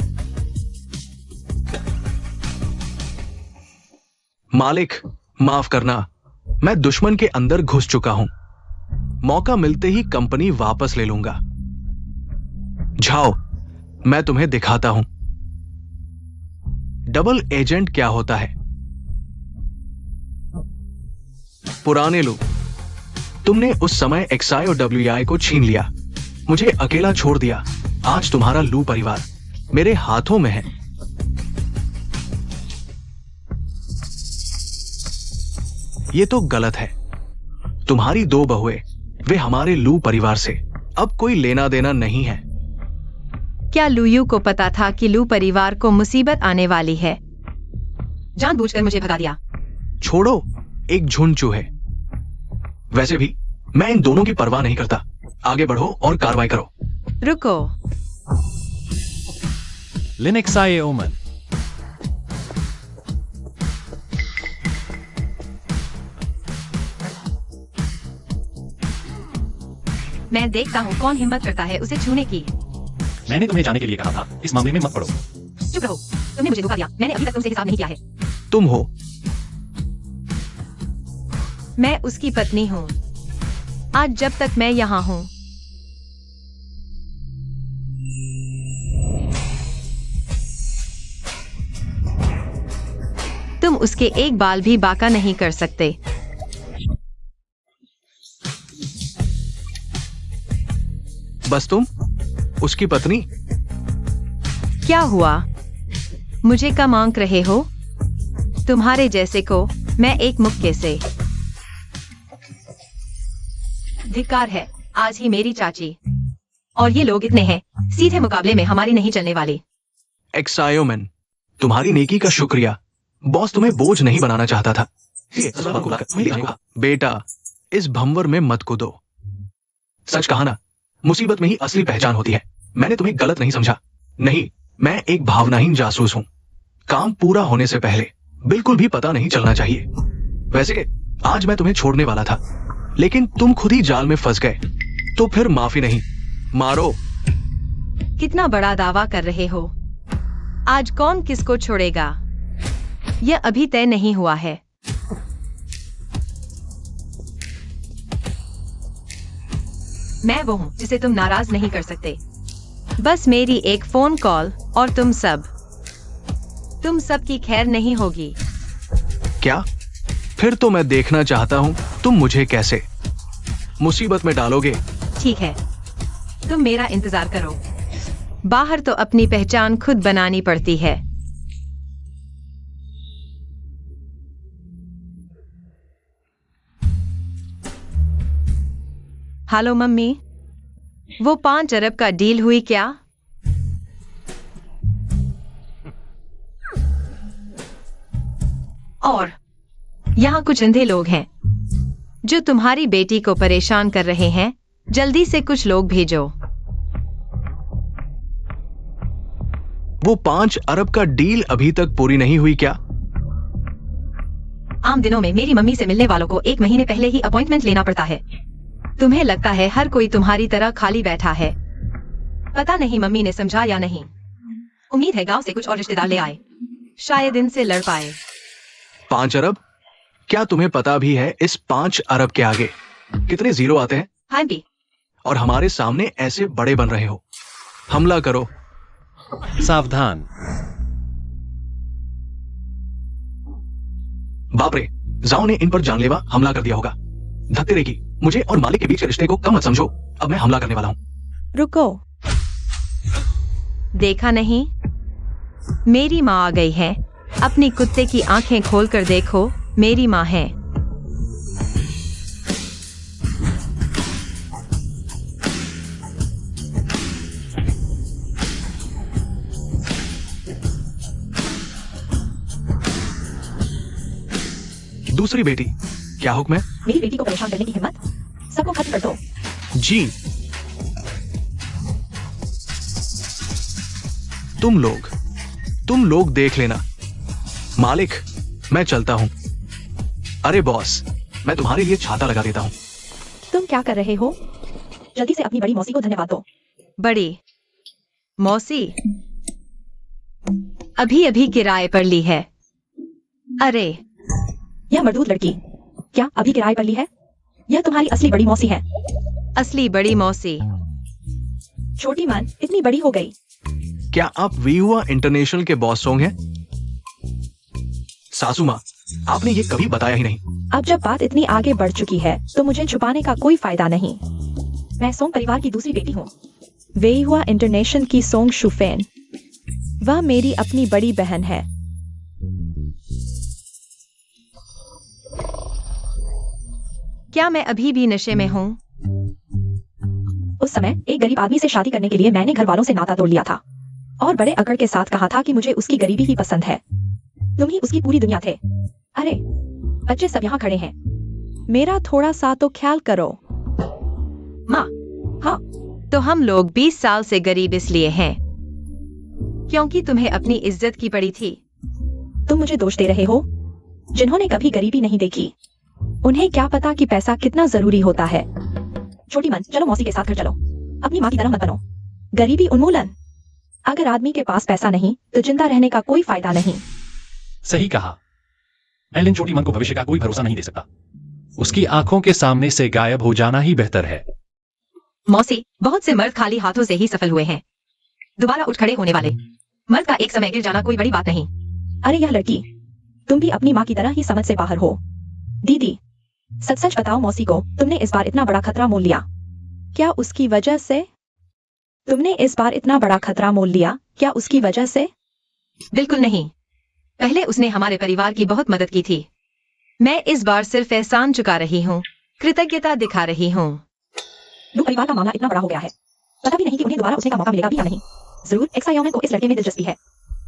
मालिक, माफ करना, मैं दुश्मन के अंदर घुस चुका हूं। मौका मिलते ही कंपनी वापस ले लूंगा। जाओ, मैं तुम्हें दिखाता हूं डबल एजेंट क्या होता है। पुराने लोग, तुमने उस समय एक्सआई और डब्ल्यूआई को छीन लिया, मुझे अकेला छोड़ दिया। आज तुम्हारा लू परिवार मेरे हाथों में है। ये तो गलत है। तुम्हारी 2 बहुएं, वे हमारे लू परिवार से अब कोई लेना देना नहीं है। क्या लुयू को पता था कि लू परिवार को मुसीबत आने वाली है? जानबूझकर मुझे भगा दिया। छोड़ो, एक झुंड चूहे। वैसे भी मैं इन दोनों की परवाह नहीं करता। आगे बढ़ो और कार्रवाई करो। रुको, लिनक्स आए ओमन। मैं देखता हूँ कौन हिम्मत करता है उसे छूने की। मैंने तुम्हें जाने के लिए कहा था, इस मामले में मत पड़ो। चुप रहो, तुमने मुझे धोखा दिया। मैंने अभी तक तुमसे हिसाब नहीं किया है। तुम हो। मैं उसकी पत्नी हूँ। आज जब तक मैं यहाँ हूँ, तुम उसके एक बाल भी बाका नहीं कर सकते। बस तुम उसकी पत्नी? क्या हुआ? मुझे कम आंक रहे हो? तुम्हारे जैसे को मैं एक मुक्के से। धिक्कार है, आज ही मेरी चाची और ये लोग इतने हैं, सीधे मुकाबले में हमारी नहीं चलने वाली। एक्सायोमैन, तुम्हारी नेकी का शुक्रिया। बॉस तुम्हें बोझ नहीं बनाना चाहता था। बेटा, इस भंवर में मत कूदो। सच कहा ना, मुसीबत में ही असली पहचान होती है। मैंने तुम्हें गलत नहीं समझा। नहीं, मैं एक भावनाहीन जासूस हूं। काम पूरा होने से पहले बिल्कुल भी पता नहीं चलना चाहिए। वैसे आज मैं तुम्हें छोड़ने वाला था, लेकिन तुम खुद ही जाल में फंस गए, तो फिर माफी नहीं। मारो। कितना बड़ा दावा कर रहे हो? आज कौन किसको छोड़ेगा, यह अभी तय नहीं हुआ है। मैं वो हूँ जिसे तुम नाराज नहीं कर सकते। बस मेरी एक फोन कॉल और तुम सब की खैर नहीं होगी। क्या? फिर तो मैं देखना चाहता हूँ तुम मुझे कैसे मुसीबत में डालोगे। ठीक है, तुम मेरा इंतजार करो। बाहर तो अपनी पहचान खुद बनानी पड़ती है। हेलो मम्मी, वो 5 अरब का डील हुई क्या? और यहाँ कुछ अंधे लोग हैं जो तुम्हारी बेटी को परेशान कर रहे हैं। जल्दी से कुछ लोग भेजो। वो 5 अरब का डील अभी तक पूरी नहीं हुई क्या? आम दिनों में मेरी मम्मी से मिलने वालों को 1 महीने पहले ही अपॉइंटमेंट लेना पड़ता है। तुम्हें लगता है हर कोई तुम्हारी तरह खाली बैठा है? पता नहीं मम्मी ने समझा या नहीं। उम्मीद है गांव से कुछ और रिश्तेदार ले आए, शायद इनसे लड़ पाए। 5 अरब? क्या तुम्हें पता भी है इस 5 अरब के आगे कितने जीरो आते हैं? हाँ आंटी। और हमारे सामने ऐसे बड़े बन रहे हो। हमला करो। सावधान। बाप रे, जाओ ने इन पर जानलेवा हमला कर दिया होगा। धत्तेरे की, मुझे और मालिक के बीच के रिश्ते को कम मत समझो। अब मैं हमला करने वाला हूँ। रुको। देखा नहीं, मेरी माँ आ गई है। अपनी कुत्ते की आंखें खोलकर देखो, मेरी माँ है। दूसरी बेटी, क्या हुक्म है? मेरी बेटी को परेशान करने की हिम्मत? सबको खत्म कर दो। जी। तुम लोग देख लेना। मालिक, मैं चलता हूँ। अरे बॉस, मैं तुम्हारे लिए छाता लगा देता हूँ। तुम क्या कर रहे हो? जल्दी से अपनी बड़ी मौसी को धन्यवाद दो। बड़ी मौसी अभी अभी किराए पर ली है। अरे यह मर्दूद लड़की क्या अभी किराए पर ली है? यह तुम्हारी असली बड़ी मौसी है। असली बड़ी मौसी। छोटी मन इतनी बड़ी हो गई। क्या आप वीहुआ इंटरनेशनल के बॉस होंगे? सासू माँ, आपने ये कभी बताया ही नहीं। अब जब बात इतनी आगे बढ़ चुकी है तो मुझे छुपाने का कोई फायदा नहीं। मैं सोंग परिवार की दूसरी बेटी हूँ। वेहुआ इंटरनेशनल की सोंग शुफेन। वह मेरी अपनी बड़ी बहन है। क्या मैं अभी भी नशे में हूँ? उस समय एक गरीब आदमी से शादी करने के लिए मैंने घर वालों से नाता तोड़ लिया था और बड़े अकड़ के साथ कहा था कि मुझे उसकी गरीबी ही पसंद है। तुम ही उसकी पूरी दुनिया थे। अरे बच्चे सब यहाँ खड़े हैं। मेरा थोड़ा सा तो ख्याल करो। माँ। हाँ। तो हम लोग 20 साल से गरीब इसलिए हैं क्योंकि तुम्हें अपनी इज्जत की पड़ी थी। तुम मुझे दोष दे रहे हो? जिन्होंने कभी गरीबी नहीं देखी, उन्हें क्या पता कि पैसा कितना जरूरी होता है। छोटी मन, चलो मौसी के साथ घर चलो। अपनी माँ की तरह मत बनो। गरीबी उन्मूलन। अगर आदमी के पास पैसा नहीं तो जिंदा रहने का कोई फायदा नहीं। सही कहा। एलिन छोटी मन को भविष्य का कोई भरोसा नहीं दे सकता। उसकी आंखों के सामने से गायब हो जाना ही बेहतर है। मौसी, बहुत से मर्द खाली हाथों से ही सफल हुए हैं। दोबारा उठ खड़े होने वाले मर्द का एक समय गिर जाना कोई बड़ी बात नहीं। अरे यह लड़की, तुम भी अपनी माँ की तरह ही समझ से बाहर हो। दीदी, सच सच बताओ मौसी को, तुमने इस बार इतना बड़ा खतरा मोल लिया? क्या उसकी वजह से? तुमने इस बार इतना बड़ा खतरा मोल लिया क्या उसकी वजह से? बिल्कुल नहीं। पहले उसने हमारे परिवार की बहुत मदद की थी। मैं इस बार सिर्फ एहसान चुका रही हूँ, कृतज्ञता दिखा रही हूँ। लू परिवार का मामला इतना बड़ा हो गया है, पता भी नहीं कि उन्हें दोबारा उठने का मौका मिलेगा भी या नहीं। जरूर एक्सायोमेन को इस लड़के में दिलचस्पी है।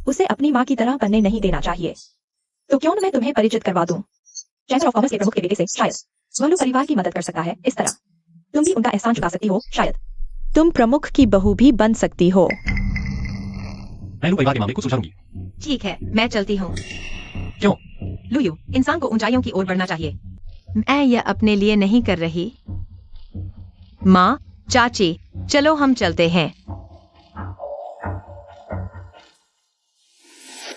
उसे अपनी माँ की तरह बनने नहीं देना चाहिए। तो क्यों न मैं तुम्हें परिचित करवा दूं? चैम्बर ऑफ कॉमर्स के प्रमुख के बेटे से, शायद वह लू परिवार की मदद कर सकता है। इस तरह तुम भी उनका एहसान चुका सकती हो। शायद तुम प्रमुख की बहू भी बन सकती हो। मैं लू परिवार के मामले को सुलझाऊंगी। ठीक है, मैं चलती हूँ। क्यों? लुयू, इंसान को ऊंचाइयों की ओर बढ़ना चाहिए। मैं यह अपने लिए नहीं कर रही। माँ, चाची, चलो हम चलते हैं।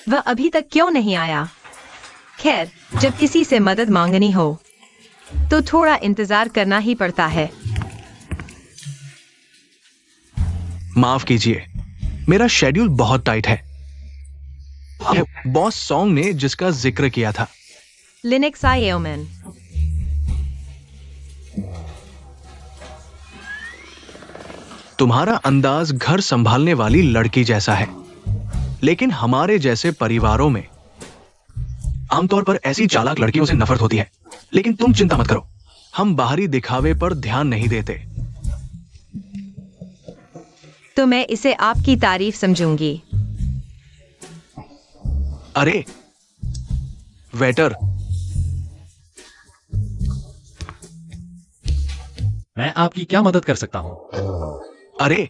वह अभी तक क्यों नहीं आया? खैर, जब किसी से मदद मांगनी हो तो थोड़ा इंतजार करना ही पड़ता है। माफ कीजिए, मेरा शेड्यूल बहुत टाइट है। बॉस सॉन्ग ने जिसका जिक्र किया था। Linux IOMN। तुम्हारा अंदाज घर संभालने वाली लड़की जैसा है, लेकिन हमारे जैसे परिवारों में आमतौर पर ऐसी चालाक लड़कियों से नफरत होती है। लेकिन तुम चिंता मत करो, हम बाहरी दिखावे पर ध्यान नहीं देते। तो मैं इसे आपकी तारीफ समझूंगी। अरे वेटर, मैं आपकी क्या मदद कर सकता हूँ? अरे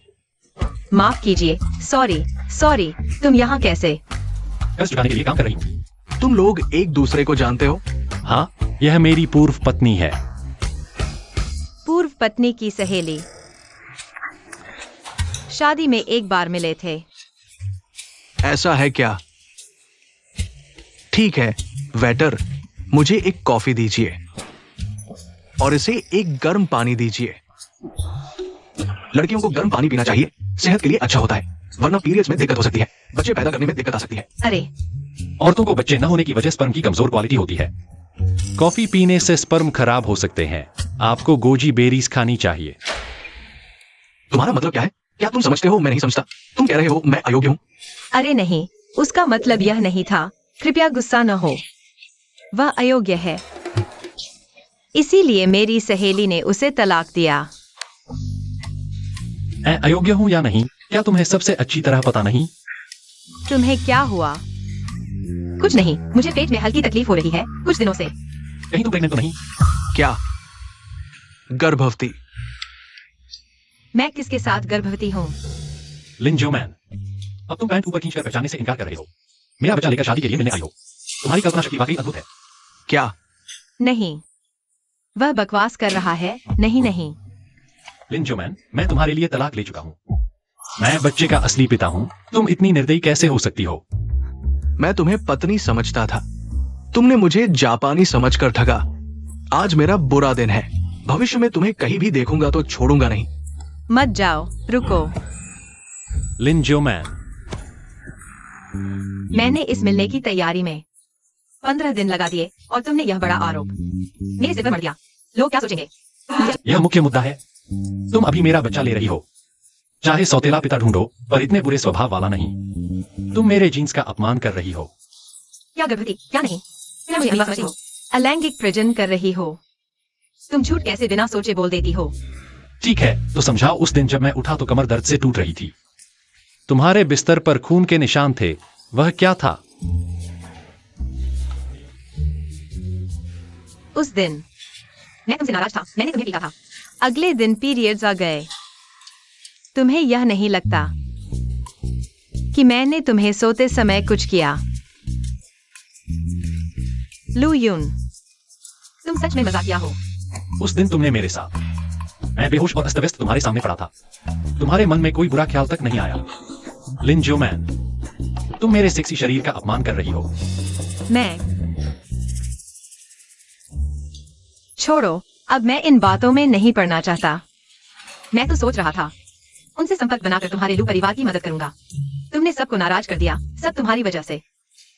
माफ कीजिए, सॉरी, तुम यहाँ कैसे? कर्ज चुकाने के लिए काम कर रही हूँ। तुम लोग एक दूसरे को जानते हो? हाँ, यह मेरी पूर्व पत्नी है। पूर्व पत्नी की सहेली। शादी में एक बार मिले थे। ऐसा है क्या? ठीक है वेटर, मुझे एक कॉफी दीजिए और इसे एक गर्म पानी दीजिए। लड़कियों को गर्म पानी पीना चाहिए, सेहत के लिए अच्छा होता है, वरना पीरियड्स में दिक्कत हो सकती है, बच्चे पैदा करने में दिक्कत आ सकती है। अरे, औरतों को बच्चे न होने की वजह स्पर्म की कमजोर क्वालिटी होती है। कॉफी पीने से स्पर्म खराब हो सकते हैं। आपको गोजी बेरीज खानी चाहिए। तुम्हारा मतलब क्या है? क्या तुम समझते हो मैं नहीं समझता? तुम कह रहे हो मैं अयोग्य हूं? अरे नहीं, उसका मतलब यह नहीं था। कृपया गुस्सा न हो। वह अयोग्य है, इसीलिए मेरी सहेली ने उसे तलाक दिया। मैं अयोग्य हूँ या नहीं, क्या तुम्हें सबसे अच्छी तरह पता नहीं? तुम्हें क्या हुआ? कुछ नहीं, मुझे पेट में हल्की तकलीफ हो रही है कुछ दिनों से। कहीं तुम प्रेग्नेंट तो नहीं? क्या? गर्भवती? मैं किसके साथ गर्भवती हूँ? लिन जोमैन, अब तुम पैंट ऊपर खींचकर पहचानने से इनकार कर रहे हो। मेरा बच्चा लेकर शादी के लिए मिलने आई हो। तुम्हारी कल्पना शक्ति वाकई अद्भुत है। क्या? नहीं, वह बकवास कर रहा है। नहीं। लिन जोमैन, मैं तुम्हारे लिए तलाक ले चुका हूँ। मैं बच्चे का असली पिता हूँ। तुम इतनी निर्दयी कैसे हो सकती हो? मैं तुम्हें पत्नी समझता था, तुमने मुझे जापानी समझकर ठगा। आज मेरा बुरा दिन है। भविष्य में तुम्हें कहीं भी देखूंगा तो छोड़ूंगा नहीं। मत जाओ, रुको। लिन जोमैन, मैंने इस मिलने की तैयारी में 15 दिन लगा दिए और तुमने यह बड़ा आरोप मेरे सिर पर मढ़ दिया। लोग क्या सोचेंगे? यह मुख्य मुद्दा है। तुम अभी मेरा बच्चा ले रही हो। चाहे सौतेला पिता ढूंढो, पर इतने बुरे स्वभाव वाला नहीं। तुम मेरे जीन्स का अपमान कर रही हो। क्या गर्भवती? क्या नहीं? क्या मुझे समझती हो? अलैंगिक प्रजनन कर रही हो। तुम झूठ कैसे बिना सोचे बोल देती हो? ठीक है, तो समझाओ। उस दिन जब मैं उठा तो कमर दर्द से टूट रही थी। तुम्हारे बिस्तर पर खून के निशान थे, वह क्या था? उस दिन मैं तुमसे नाराज था, मैंने तुम्हें पीटा था। अगले दिन पीरियड्स आ गए। तुम्हें यह नहीं लगता कि मैंने तुम्हें सोते समय कुछ किया? लू यून, तुम सच में मजाकिया हो। उस दिन तुमने मेरे साथ, मैं बेहोश और अस्तव्यस्त तुम्हारे सामने पड़ा था। तुम्हारे मन में कोई बुरा ख्याल तक नहीं आया। लिन जोमैन, तुम मेरे सेक्सी शरीर का अपमान कर रही हो। छोड़ो, अब मैं इन बातों में नहीं पड़ना चाहता। मैं तो सोच रहा था उनसे संपर्क बनाकर तुम्हारे लू परिवार की मदद करूंगा। तुमने सबको नाराज कर दिया, सब तुम्हारी वजह से।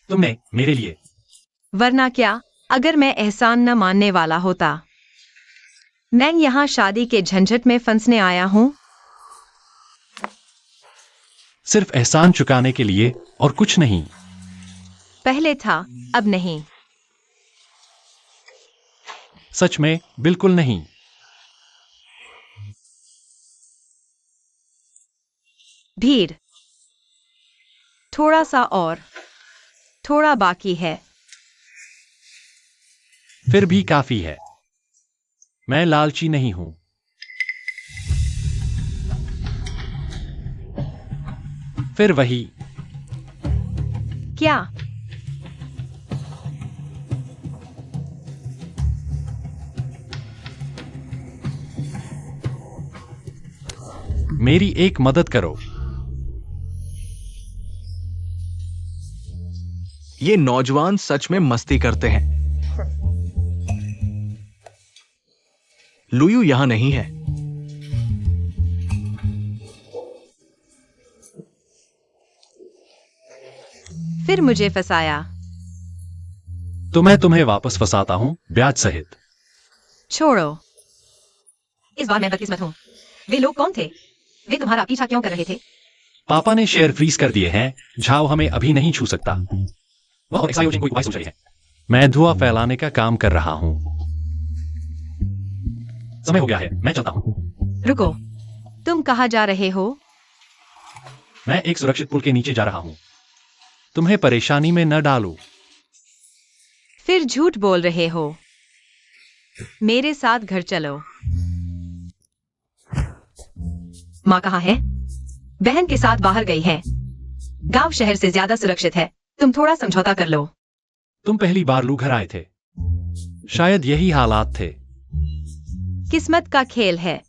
तुमने मेरे लिए? वरना क्या, अगर मैं एहसान न मानने वाला होता। मैं यहाँ शादी के झंझट में फंसने आया हूँ। सिर्फ एहसान चुकाने के लिए और कुछ नहीं। पहले था, अब नहीं। सच में बिल्कुल नहीं। भीड़, थोड़ा सा और, थोड़ा बाकी है। फिर भी काफी है। मैं लालची नहीं हूं। फिर वही। क्या? मेरी एक मदद करो। ये नौजवान सच में मस्ती करते हैं। लुयू यहां नहीं है। फिर मुझे फंसाया। तो मैं तुम्हें वापस फंसाता हूं, ब्याज सहित। छोड़ो। इस बार मैं बदकिस्मत हूँ। वे लोग कौन थे? वे तुम्हारा पीछा क्यों कर रहे थे? पापा ने शेयर फ्रीज कर दिए हैं। झाओ हमें अभी नहीं छू सकता। वह और एक्सायोजिन कोई उपाय सोच रही है। मैं धुआं फैलाने का काम कर रहा हूं। समय हो गया है, मैं चलता हूं। रुको, तुम कहाँ जा रहे हो? मैं एक सुरक्षित पुल के नीचे जा रहा हूं। तुम्हें परेशानी में न डालूं। फिर झूठ बोल रहे हो। मेरे साथ घर चलो। माँ कहाँ है? बहन के साथ बाहर गई है। गांव शहर से ज्यादा सुरक्षित है। तुम थोड़ा समझौता कर लो। तुम पहली बार लू घर आए थे। शायद यही हालात थे। किस्मत का खेल है।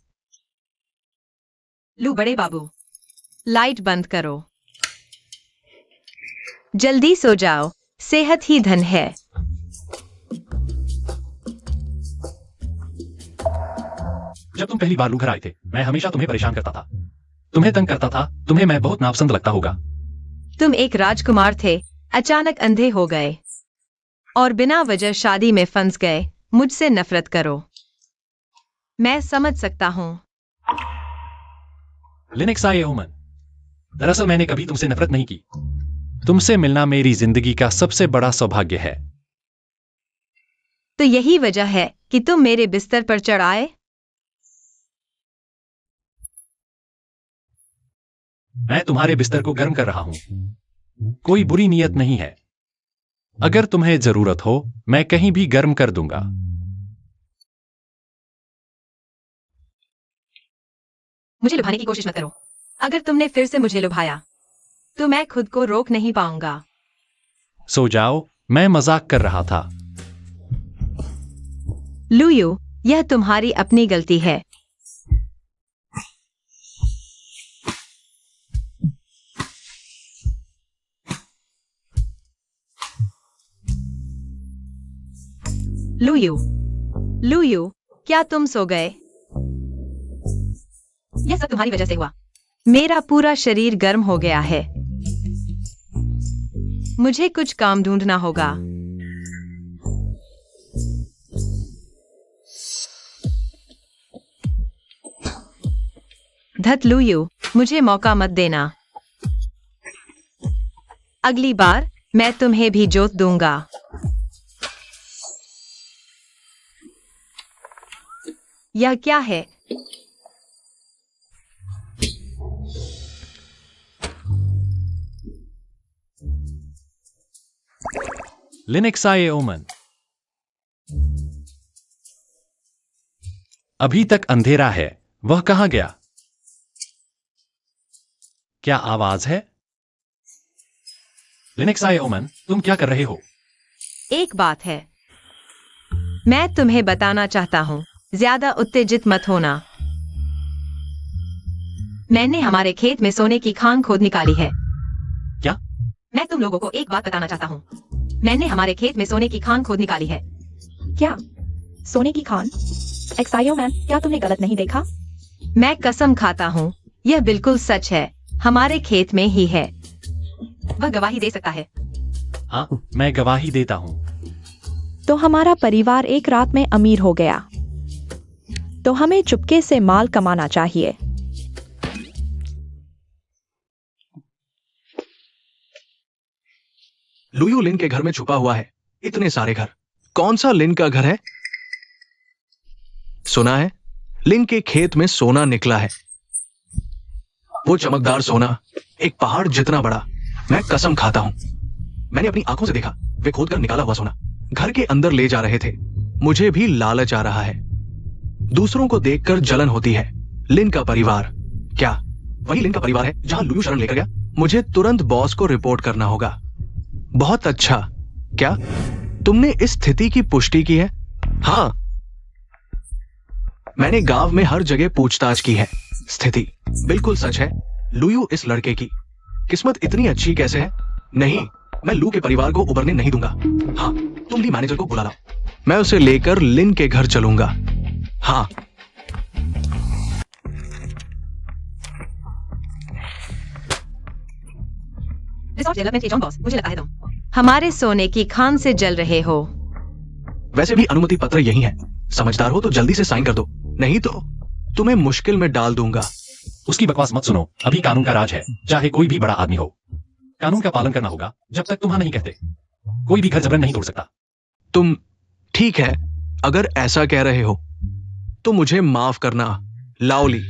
लू बड़े बाबू, लाइट बंद करो। जल्दी सो जाओ, सेहत ही धन है। जब तुम पहली बार लू घर आए थे, मैं हमेशा तुम्हें परेशान करता था, तुम्हें तंग करता था। तुम्हें मैं बहुत नापसंद लगता होगा। तुम एक राजकुमार थे, अचानक अंधे हो गए और बिना वजह शादी में फंस गए। मुझसे नफरत करो। मैं समझ सकता हूं। लिनक्साई ओमन, दरअसल मैंने कभी तुमसे नफरत नहीं की। तुमसे मिलना मेरी जिंदगी का सबसे बड़ा सौभाग्य है। तो यही वजह है कि तुम मेरे बिस्तर पर चढ़ आए। मैं तुम्हारे बिस्तर को गर्म कर रहा हूं। कोई बुरी नीयत नहीं है। अगर तुम्हें जरूरत हो, मैं कहीं भी गर्म कर दूंगा। मुझे लुभाने की कोशिश मत करो। अगर तुमने फिर से मुझे लुभाया तो मैं खुद को रोक नहीं पाऊंगा। सो जाओ, मैं मजाक कर रहा था। लुयू, यह तुम्हारी अपनी गलती है। लुयू, लुयू, क्या तुम सो गए? यह सब तुम्हारी वजह से हुआ। मेरा पूरा शरीर गर्म हो गया है। मुझे कुछ काम ढूंढना होगा। धत लुयू, मुझे मौका मत देना। अगली बार मैं तुम्हें भी जोत दूंगा। यह क्या है? लिनक्साई ओमन, अभी तक अंधेरा है। वह कहां गया? क्या आवाज है? लिनक्साई ओमन, तुम क्या कर रहे हो? एक बात है, मैं तुम्हें बताना चाहता हूं। ज्यादा उत्तेजित मत होना। मैंने हमारे खेत में सोने की खान खोद निकाली है। क्या? मैं तुम लोगों को एक बात बताना चाहता हूं। मैंने हमारे खेत में सोने की खान खोद निकाली है। क्या? सोने की खान? एक्सायो मैन, क्या तुमने गलत नहीं देखा? मैं कसम खाता हूं, यह बिल्कुल सच है। हमारे खेत में ही है। वह गवाही दे सकता है। हाँ, मैं गवाही देता हूं। तो हमारा परिवार एक रात में अमीर हो गया। तो हमें चुपके से माल कमाना चाहिए। लुयू लिन के घर में छुपा हुआ है। इतने सारे घर, कौन सा लिन का घर है? सुना है लिन के खेत में सोना निकला है। वो चमकदार सोना, एक पहाड़ जितना बड़ा। मैं कसम खाता हूं, मैंने अपनी आंखों से देखा। वे खोद कर निकाला हुआ सोना घर के अंदर ले जा रहे थे। मुझे भी लालच आ रहा है। दूसरों को देखकर जलन होती है। लिन का परिवार, क्या वही लिन का परिवार है जहां लुयू शरण लेकर गया? मुझे तुरंत बॉस को रिपोर्ट करना होगा। बहुत अच्छा। क्या तुमने इस स्थिति की पुष्टि की है? हाँ, मैंने गांव में हर जगह पूछताछ की है। स्थिति बिल्कुल सच है। लुयू इस लड़के की किस्मत इतनी अच्छी कैसे है? नहीं, मैं लू के परिवार को उबरने नहीं दूंगा। हाँ, तुम भी मैनेजर को बुला लाओ। मैं उसे लेकर लिन के घर चलूंगा। हाँ। रिसोर्ट डेवलपमेंट के जॉन बॉस, मुझे लगता है तुम हमारे सोने की खान से जल रहे हो। वैसे भी अनुमति पत्र यही है। समझदार हो तो जल्दी से साइन कर दो, नहीं तो तुम्हें मुश्किल में डाल दूंगा। उसकी बकवास मत सुनो। अभी कानून का राज है, चाहे कोई भी बड़ा आदमी हो। कानून का पालन करना होगा जब तक तुम हाँ नहीं कहते। कोई भी घर जबरन नहीं तोड़ सकता। तुम ठीक है, अगर ऐसा कह रहे हो तो मुझे माफ करना, लाओली।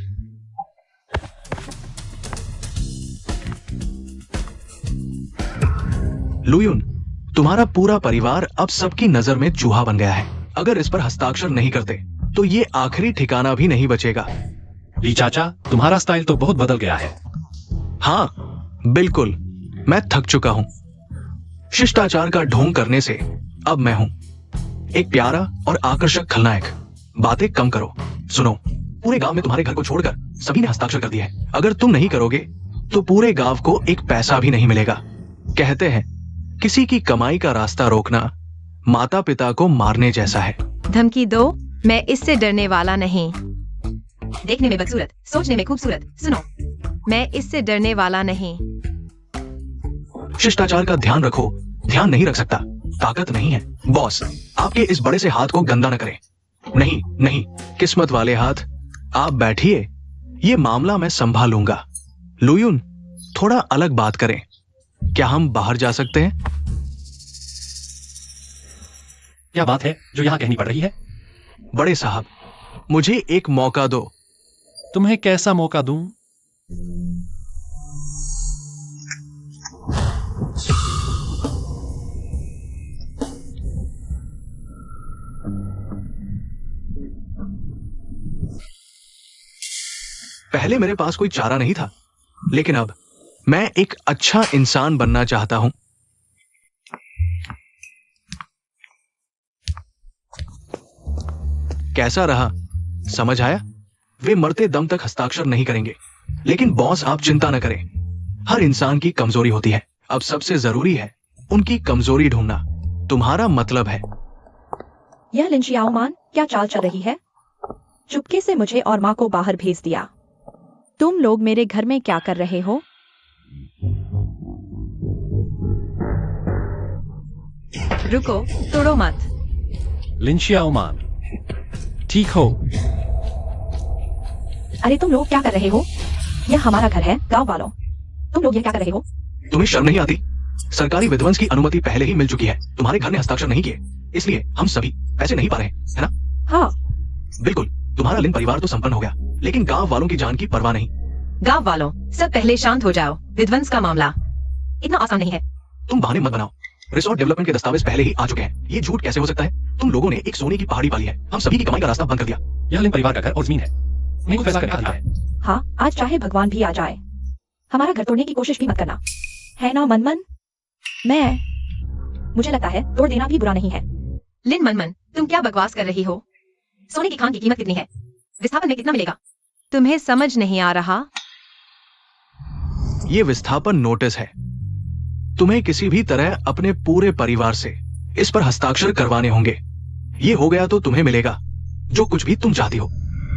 लुयुन, तुम्हारा पूरा परिवार अब सबकी नजर में चूहा बन गया है। अगर इस पर हस्ताक्षर नहीं करते तो ये आखिरी ठिकाना भी नहीं बचेगा। ली चाचा, तुम्हारा स्टाइल तो बहुत बदल गया है। हाँ, बिल्कुल। मैं थक चुका हूं। शिष्टाचार का ढोंग करने से अब मैं हूं एक प्यारा और आकर्षक खलनायक। बातें कम करो। सुनो, पूरे गांव में तुम्हारे घर को छोड़कर सभी ने हस्ताक्षर कर दिए हैं। अगर तुम नहीं करोगे तो पूरे गांव को एक पैसा भी नहीं मिलेगा। कहते हैं किसी की कमाई का रास्ता रोकना माता पिता को मारने जैसा है। धमकी दो, मैं इससे डरने वाला नहीं। देखने में बदसूरत, सोचने में खूबसूरत। सुनो, मैं इससे डरने वाला नहीं। शिष्टाचार का ध्यान रखो। ध्यान नहीं रख सकता, ताकत नहीं है। बॉस, आपके इस बड़े से हाथ को गंदा न करें। नहीं नहीं, किस्मत वाले हाथ। आप बैठिए, ये मामला मैं संभालूंगा। लुयुन, थोड़ा अलग बात करें। क्या हम बाहर जा सकते हैं? क्या बात है जो यहाँ कहनी पड़ रही है? बड़े साहब, मुझे एक मौका दो। तुम्हें कैसा मौका दूं? पहले मेरे पास कोई चारा नहीं था, लेकिन अब मैं एक अच्छा इंसान बनना चाहता हूं। कैसा रहा? समझ आया? वे मरते दम तक हस्ताक्षर नहीं करेंगे। लेकिन बॉस, आप चिंता न करें। हर इंसान की कमजोरी होती है। अब सबसे जरूरी है उनकी कमजोरी ढूंढना। तुम्हारा मतलब है? यह लिन शियाओमान क्या चाल चल रही है? चुपके से मुझे और माँ को बाहर भेज दिया। तुम लोग मेरे घर में क्या कर रहे हो? रुको, तोड़ो मत। लिंशिया ओमान, ठीक हो? अरे तुम लोग क्या कर रहे हो? यह हमारा घर है, गांव वालों। तुम लोग यह क्या कर रहे हो? तुम्हें शर्म नहीं आती? सरकारी विध्वंस की अनुमति पहले ही मिल चुकी है। तुम्हारे घर ने हस्ताक्षर नहीं किए, इसलिए हम सभी पैसे नहीं पा रहे, है ना? हाँ। बिल्कुल। तुम्हारा लिन परिवार तो संपन्न हो गया, लेकिन गांव वालों की जान की परवाह नहीं। गांव वालों, सब पहले शांत हो जाओ। विध्वंस का मामला इतना आसान नहीं है। तुम बहाने मत बनाओ। रिसोर्ट डेवलपमेंट के दस्तावेज पहले ही आ चुके हैं। ये झूठ कैसे हो सकता है? तुम लोगों ने एक सोने की पहाड़ी पाली है। हम सभी की कमाई का रास्ता बंद कर दिया। यह लिन परिवार का घर और जमीन है। मेरे को फैसला करने का अधिकार है। हाँ, आज चाहे भगवान भी आ जाए, हमारा घर तोड़ने की कोशिश भी मत करना, है ना मनमन? मुझे लगता है तोड़ देना भी बुरा नहीं है। लिन मनमन, तुम क्या बकवास कर रही हो? सोने की खान की कीमत कितनी है? विस्थापन में कितना मिलेगा? तुम्हें समझ नहीं आ रहा? ये विस्थापन नोटिस है। तुम्हें किसी भी तरह अपने पूरे परिवार से इस पर हस्ताक्षर करवाने होंगे। ये हो गया तो तुम्हें मिलेगा जो कुछ भी तुम चाहती हो।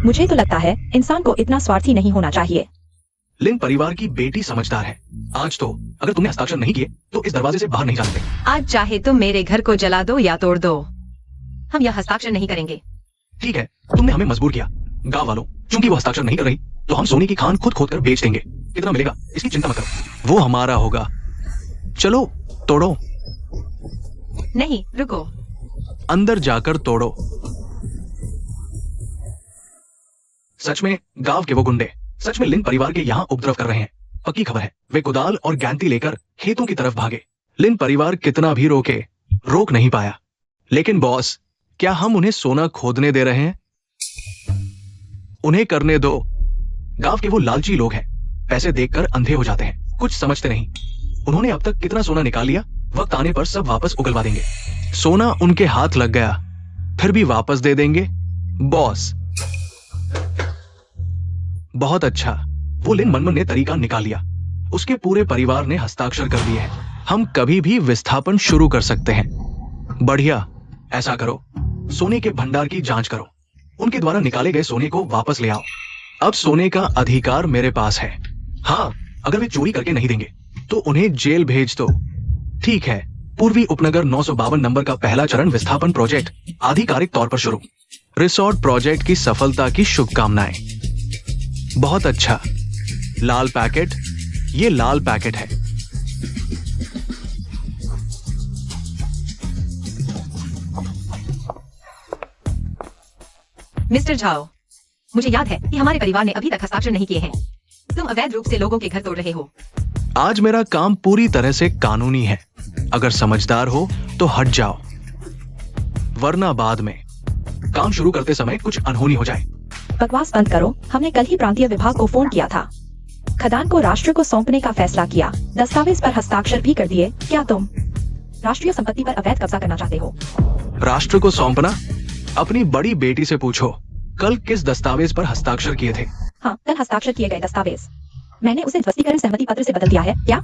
मुझे तो लगता है इंसान को इतना स्वार्थी नहीं होना चाहिए। लिन परिवार की बेटी समझदार है। आज तो अगर तुमने हस्ताक्षर नहीं किए तो इस दरवाजे से बाहर नहीं जा सकते। आज चाहे तुम मेरे घर को जला दो या तोड़ दो, हम यह हस्ताक्षर नहीं करेंगे। ठीक है, तुमने हमें मजबूर किया। गांव वालों, चूंकि वो हस्ताक्षर नहीं कर रही तो हम सोने की खान खुद खोद कर बेच देंगे। कितना मिलेगा इसकी चिंता मत करो, वो हमारा होगा। चलो तोड़ो। नहीं, रुको। अंदर जाकर तोड़ो। सच में गांव के वो गुंडे सच में लिन परिवार के यहाँ उपद्रव कर रहे हैं। पक्की खबर है, वे कुदाल और गैंती लेकर खेतों की तरफ भागे। लिन परिवार कितना भी रोके, रोक नहीं पाया। लेकिन बॉस, क्या हम उन्हें सोना खोदने दे रहे हैं? उन्हें करने दो। गांव के वो लालची लोग हैं, पैसे देखकर अंधे हो जाते हैं, कुछ समझते नहीं। उन्होंने अब तक कितना सोना निकाल लिया, वक्त आने पर सब वापस उगलवा देंगे। सोना उनके हाथ लग गया, फिर भी वापस दे देंगे। बॉस, बहुत अच्छा। वो लिन मनमन ने तरीका निकाल लिया। उसके पूरे परिवार ने हस्ताक्षर कर दिए हैं। हम कभी भी विस्थापन शुरू कर सकते हैं। बढ़िया, ऐसा करो, सोने के भंडार की जांच करो। उनके द्वारा निकाले गए सोने को वापस ले आओ। अब सोने का अधिकार मेरे पास है। हाँ, अगर वे चोरी करके नहीं देंगे तो उन्हें जेल भेज दो। ठीक है। पूर्वी उपनगर 952 नंबर का पहला चरण विस्थापन प्रोजेक्ट आधिकारिक तौर पर शुरू। रिसोर्ट प्रोजेक्ट की सफलता की शुभकामनाएं। बहुत अच्छा। लाल पैकेट, ये लाल पैकेट है। मिस्टर झाओ, मुझे याद है कि हमारे परिवार ने अभी तक हस्ताक्षर नहीं किए हैं। तुम अवैध रूप से लोगों के घर तोड़ रहे हो। आज मेरा काम पूरी तरह से कानूनी है। अगर समझदार हो तो हट जाओ, वरना बाद में काम शुरू करते समय कुछ अनहोनी हो जाए। बकवास बंद करो। हमने कल ही प्रांतीय विभाग को फोन किया था। खदान को राष्ट्र को सौंपने का फैसला किया। दस्तावेज पर हस्ताक्षर भी कर दिए। क्या तुम राष्ट्रीय संपत्ति पर अवैध कब्जा करना चाहते हो? राष्ट्र को सौंपना? अपनी बड़ी बेटी से पूछो, कल किस दस्तावेज पर हस्ताक्षर किए थे? हाँ, कल हस्ताक्षर किए गए दस्तावेज। मैंने उसे ध्वस्तीकरण सहमति पत्र से बदल दिया है। क्या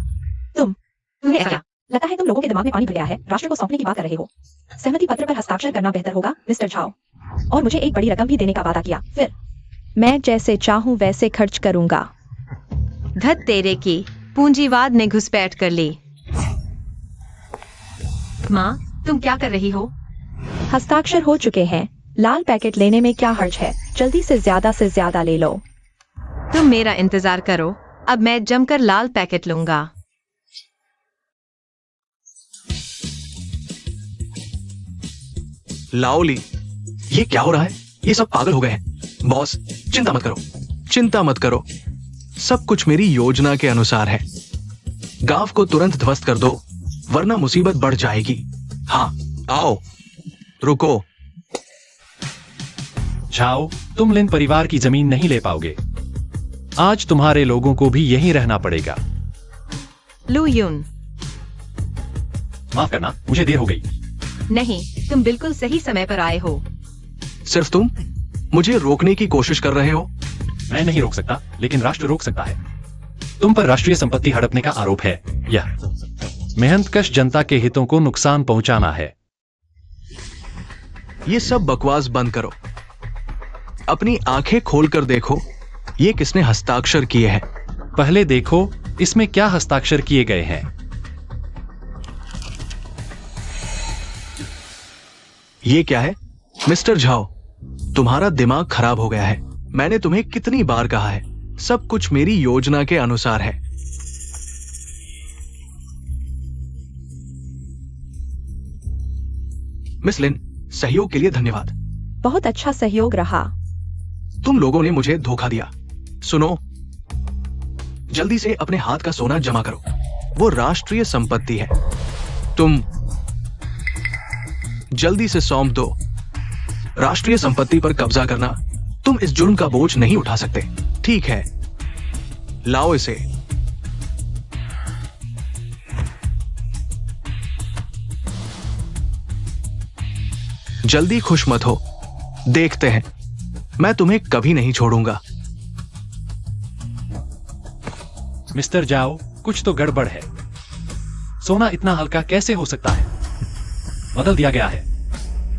तुम्हें ऐसा लगता है तुम लोगों के दिमाग में पानी भर गया है? राष्ट्र को सौंपने की बात कर रहे हो। सहमति पत्र पर हस्ताक्षर करना बेहतर होगा मिस्टर झाओ। और मुझे एक बड़ी रकम भी देने का वादा किया। फिर मैं जैसे चाहूं वैसे खर्च करूंगा। धत तेरे की, पूंजीवाद ने घुसपैठ कर ली। माँ, तुम क्या कर रही हो? हस्ताक्षर हो चुके हैं। लाल पैकेट लेने में क्या हर्ज है? जल्दी से ज्यादा ले लो। तुम मेरा इंतजार करो, अब मैं जमकर लाल पैकेट लूंगा। लाओली, ये क्या हो रहा है? ये सब पागल हो गए हैं। बॉस, चिंता मत करो, चिंता मत करो। सब कुछ मेरी योजना के अनुसार है। गांव को तुरंत ध्वस्त कर दो, वरना मुसीबत बढ़ जाएगी। हाँ, आओ, रुको। झाओ, तुम लिन परिवार की जमीन नहीं ले पाओगे। आज तुम्हारे लोगों को भी यहीं रहना पड़ेगा। लू यून, माफ करना, मुझे देर हो गई। नहीं, तुम बिल्कुल सही समय पर आए हो। सिर्फ तुम मुझे रोकने की कोशिश कर रहे हो? मैं नहीं रोक सकता, लेकिन राष्ट्र रोक सकता है। तुम पर राष्ट्रीय संपत्ति हड़पने का आरोप है। यह मेहनतकश जनता के हितों को नुकसान पहुंचाना है। ये सब बकवास बंद करो। अपनी आंखें खोलकर देखो, ये किसने हस्ताक्षर किए हैं? पहले देखो इसमें क्या हस्ताक्षर किए गए हैं। ये क्या है? मिस्टर झाओ, तुम्हारा दिमाग खराब हो गया है। मैंने तुम्हें कितनी बार कहा है, सब कुछ मेरी योजना के अनुसार है। मिस लिन, सहयोग के लिए धन्यवाद। बहुत अच्छा सहयोग रहा। तुम लोगों ने मुझे धोखा दिया। सुनो, जल्दी से अपने हाथ का सोना जमा करो। वो राष्ट्रीय संपत्ति है। तुम जल्दी से सौंप दो। राष्ट्रीय संपत्ति पर कब्जा करना, तुम इस जुर्म का बोझ नहीं उठा सकते। ठीक है, लाओ इसे। जल्दी खुश मत हो, देखते हैं। मैं तुम्हें कभी नहीं छोड़ूंगा। मिस्टर जाओ, कुछ तो गड़बड़ है। सोना इतना हल्का कैसे हो सकता है? बदल दिया गया है।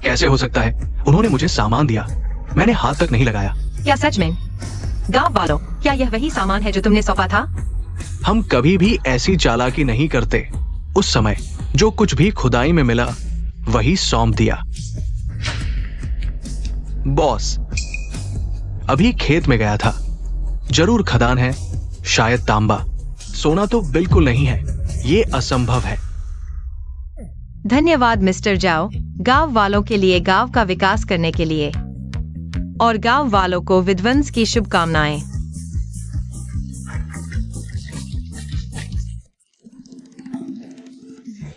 कैसे हो सकता है? उन्होंने मुझे सामान दिया, मैंने हाथ तक नहीं लगाया। क्या सच में? गांव वालों, क्या यह वही सामान है जो तुमने सौंपा था? हम कभी भी ऐसी चालाकी नहीं करते। उस समय जो कुछ भी खुदाई में मिला वही सौंप दिया। बॉस, अभी खेत में गया था। जरूर खदान है, शायद तांबा। सोना तो बिल्कुल नहीं है। ये असंभव है। धन्यवाद मिस्टर जाओ, गांव वालों के लिए गांव का विकास करने के लिए, और गांव वालों को विध्वंस की शुभकामनाएं।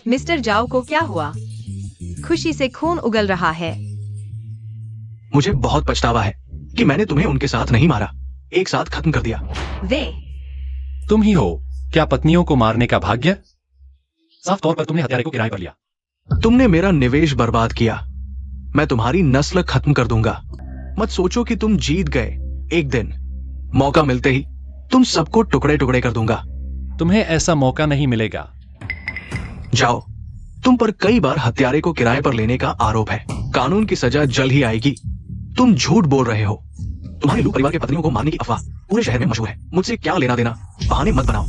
मिस्टर जाओ को क्या हुआ? खुशी से खून उगल रहा है। मुझे बहुत पछतावा है कि मैंने तुम्हें उनके साथ नहीं मारा, एक साथ खत्म कर दिया। वे तुम ही हो क्या पत्नियों को मारने का भाग्य? साफ तौर पर तुमने हत्यारे को किराए पर लिया। तुमने मेरा निवेश बर्बाद किया। मैं तुम्हारी नस्ल खत्म कर दूंगा। मत सोचो कि तुम जीत गए। एक दिन मौका मिलते ही तुम सबको टुकड़े टुकड़े कर दूंगा। तुम्हें ऐसा मौका नहीं मिलेगा। जाओ। तुम पर कई बार हत्यारे को किराए पर लेने का आरोप है। कानून की सजा जल्द ही आएगी। तुम झूठ बोल रहे हो। तुम्हारे लू परिवार के पत्नियों को मारने की अफवाह पूरे शहर में मशहूर है। मुझसे क्या लेना देना, बहाने मत बनाओ।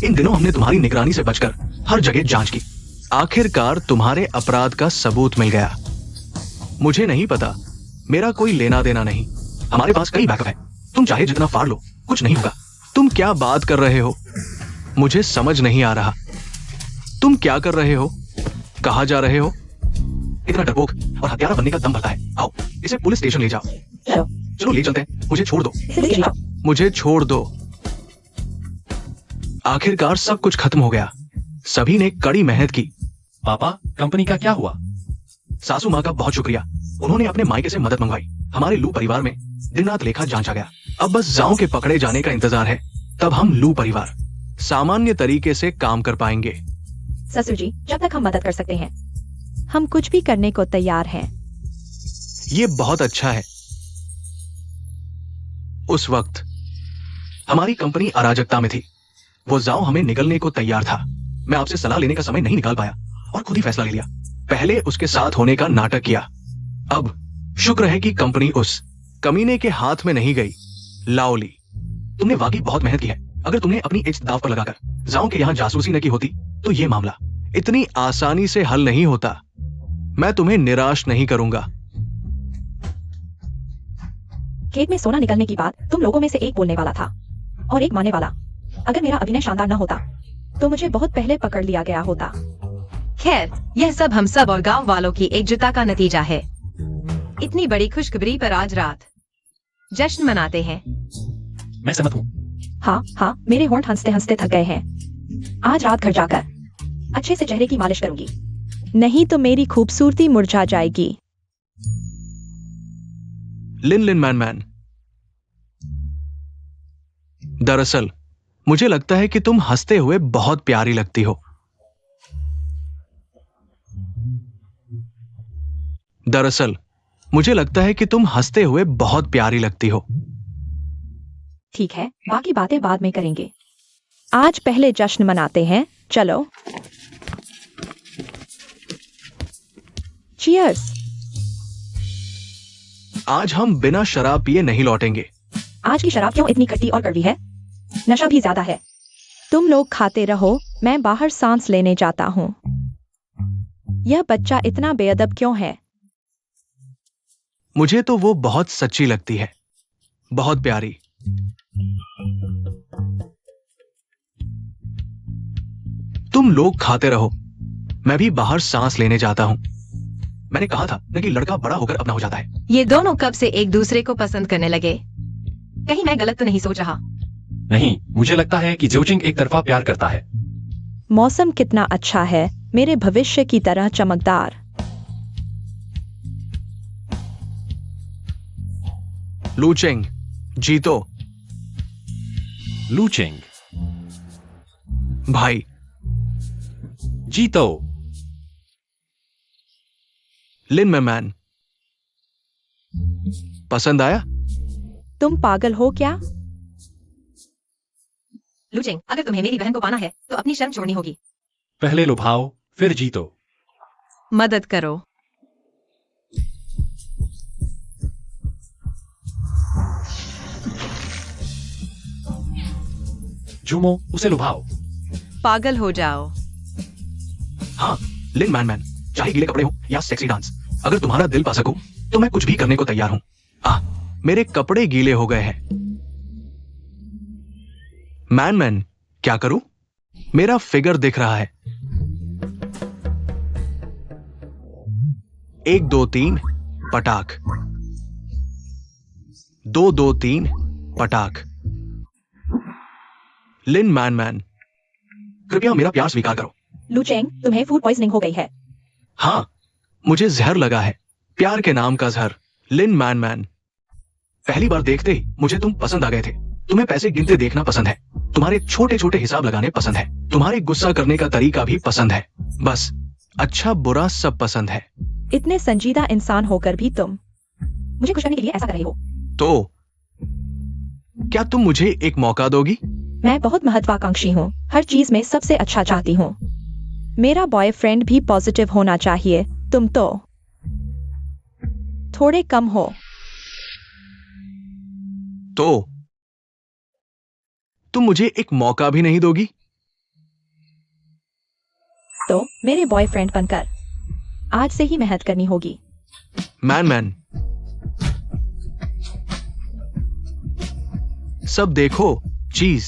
इन दिनों हमने तुम्हारी निगरानी से बचकर हर जगह जांच की। आखिरकार तुम्हारे अपराध का सबूत मिल गया। मुझे नहीं पता, मेरा कोई लेना देना नहीं। हमारे पास कई बैकअप है। तुम चाहे जितना फाड़ लो, कुछ नहीं होगा। तुम क्या बात कर रहे हो? मुझे समझ नहीं आ रहा। तुम क्या कर रहे हो? कहाँ जा रहे हो? इतना डरपोक और हत्यारा बनने का दम भरता है। आओ, इसे पुलिस स्टेशन ले जाओ। चलो चलो ले चलते हैं। मुझे छोड़ दो। इसे ले जाओ। मुझे छोड़ दो। आखिरकार सब कुछ खत्म हो गया। सभी ने कड़ी मेहनत की। पापा, कंपनी का क्या हुआ? सासू माँ का बहुत शुक्रिया। उन्होंने अपने मायके से मदद मंगवाई। हमारे लू परिवार में दिन रात लेखा जांचा गया। अब बस जाओ के पकड़े जाने का इंतजार है। तब हम लू परिवार सामान्य तरीके से काम कर पाएंगे। ससुर जी, जब तक हम मदद कर सकते हैं। हम कुछ भी करने को तैयार हैं। ये बहुत अच्छा है। उस वक्त हमारी कंपनी अराजकता में थी। वो जाओ हमें निगलने को तैयार था। मैं आपसे सलाह लेने का समय नहीं निकाल पाया और खुद ही फैसला ले लिया। पहले उसके साथ होने का नाटक किया। अब शुक्र है कि कंपनी उस कमीने के हाथ में नहीं गई। लाओली, तुमने वाकई बहुत मेहनत की है। अगर तुमने अपनी इज्जत दांव पर लगाकर जाओ के यहां जासूसी न की होती तो ये मामला इतनी आसानी से हल नहीं होता। मैं तुम्हें निराश नहीं करूंगा। खेत में सोना निकलने की बात तुम लोगों में से एक बोलने वाला था और एक मानने वाला। अगर मेरा अभिनय शानदार न होता तो मुझे बहुत पहले पकड़ लिया गया होता। खैर, यह सब हम सब और गांव वालों की एकजुटता का नतीजा है। इतनी बड़ी खुशखबरी पर आज रात जश्न मनाते हैं। मैं सहमत हूँ। हाँ हाँ, मेरे होंठ हंसते हंसते थक गए हैं। आज रात घर जाकर अच्छे से चेहरे की मालिश करूंगी। नहीं तो मेरी खूबसूरती मुरझा जाएगी। लिन लिन मैन मैन, दरअसल मुझे लगता है कि तुम हंसते हुए बहुत प्यारी लगती हो। दरअसल मुझे लगता है कि तुम हंसते हुए बहुत प्यारी लगती हो। ठीक है, बाकी बातें बाद में करेंगे। आज पहले जश्न मनाते हैं। चलो। चीयर्स। आज हम बिना शराब पिए नहीं लौटेंगे। आज की शराब क्यों इतनी खट्टी और कड़वी है? नशा भी ज्यादा है। तुम लोग खाते रहो, मैं बाहर सांस लेने जाता हूँ। यह बच्चा इतना बेअदब क्यों है? मुझे तो वो बहुत सच्ची लगती है, बहुत प्यारी। तुम लोग खाते रहो, मैं भी बाहर सांस लेने जाता हूं। मैंने कहा था न कि लड़का बड़ा होकर अपना हो जाता है। ये दोनों कब से एक दूसरे को पसंद करने लगे? कहीं मैं गलत तो नहीं सोच रहा? नहीं, मुझे लगता है कि जोचिंग एक तरफा प्यार करता है। मौसम कितना अच्छा है, मेरे भविष्य की तरह चमकदार। लूचेंग, जीतो। लूचिंग, भाई, जीतो। लिन मैन, पसंद आया? तुम पागल हो क्या? लुचेंग, अगर तुम्हें मेरी बहन को पाना है तो अपनी शर्म छोड़नी होगी। पहले लुभाओ, फिर जीतो। मदद करो। झूमो, उसे लुभाओ। पागल हो जाओ। हाँ, लिन मैन, चाहे गीले कपड़े हो या सेक्सी डांस, अगर तुम्हारा दिल पा सकूं तो मैं कुछ भी करने को तैयार हूं। मेरे कपड़े गीले हो गए हैं। मैन, क्या करूं? मेरा फिगर दिख रहा है। 1 2 3 पटाख। 2 2 3 पटाख। लिन मैन, कृपया मेरा प्यार स्वीकार करो। लुचेंग, तुम्हें फूड पॉइजनिंग हो गई है। हाँ, मुझे जहर लगा है, प्यार के नाम का जहर। लिन मैन, पहली बार देखते ही मुझे तुम पसंद आ गए थे। तुम्हें पैसे गिनते देखना पसंद है, तुम्हारे छोटे छोटे हिसाब लगाने पसंद है, तुम्हारे गुस्सा करने का तरीका भी पसंद है। बस अच्छा बुरा सब पसंद है। इतने संजीदा इंसान होकर भी तुम। मुझे खुश करने के लिए ऐसा कर रहे हो। तो क्या तुम मुझे एक मौका दोगी? मैं बहुत महत्वाकांक्षी हूँ, हर चीज में सबसे अच्छा चाहती हूँ। मेरा बॉयफ्रेंड भी पॉजिटिव होना चाहिए, तुम तो थोड़े कम हो। तो तुम मुझे एक मौका भी नहीं दोगी? तो मेरे बॉयफ्रेंड बनकर आज से ही मेहनत करनी होगी। मैन सब देखो, चीज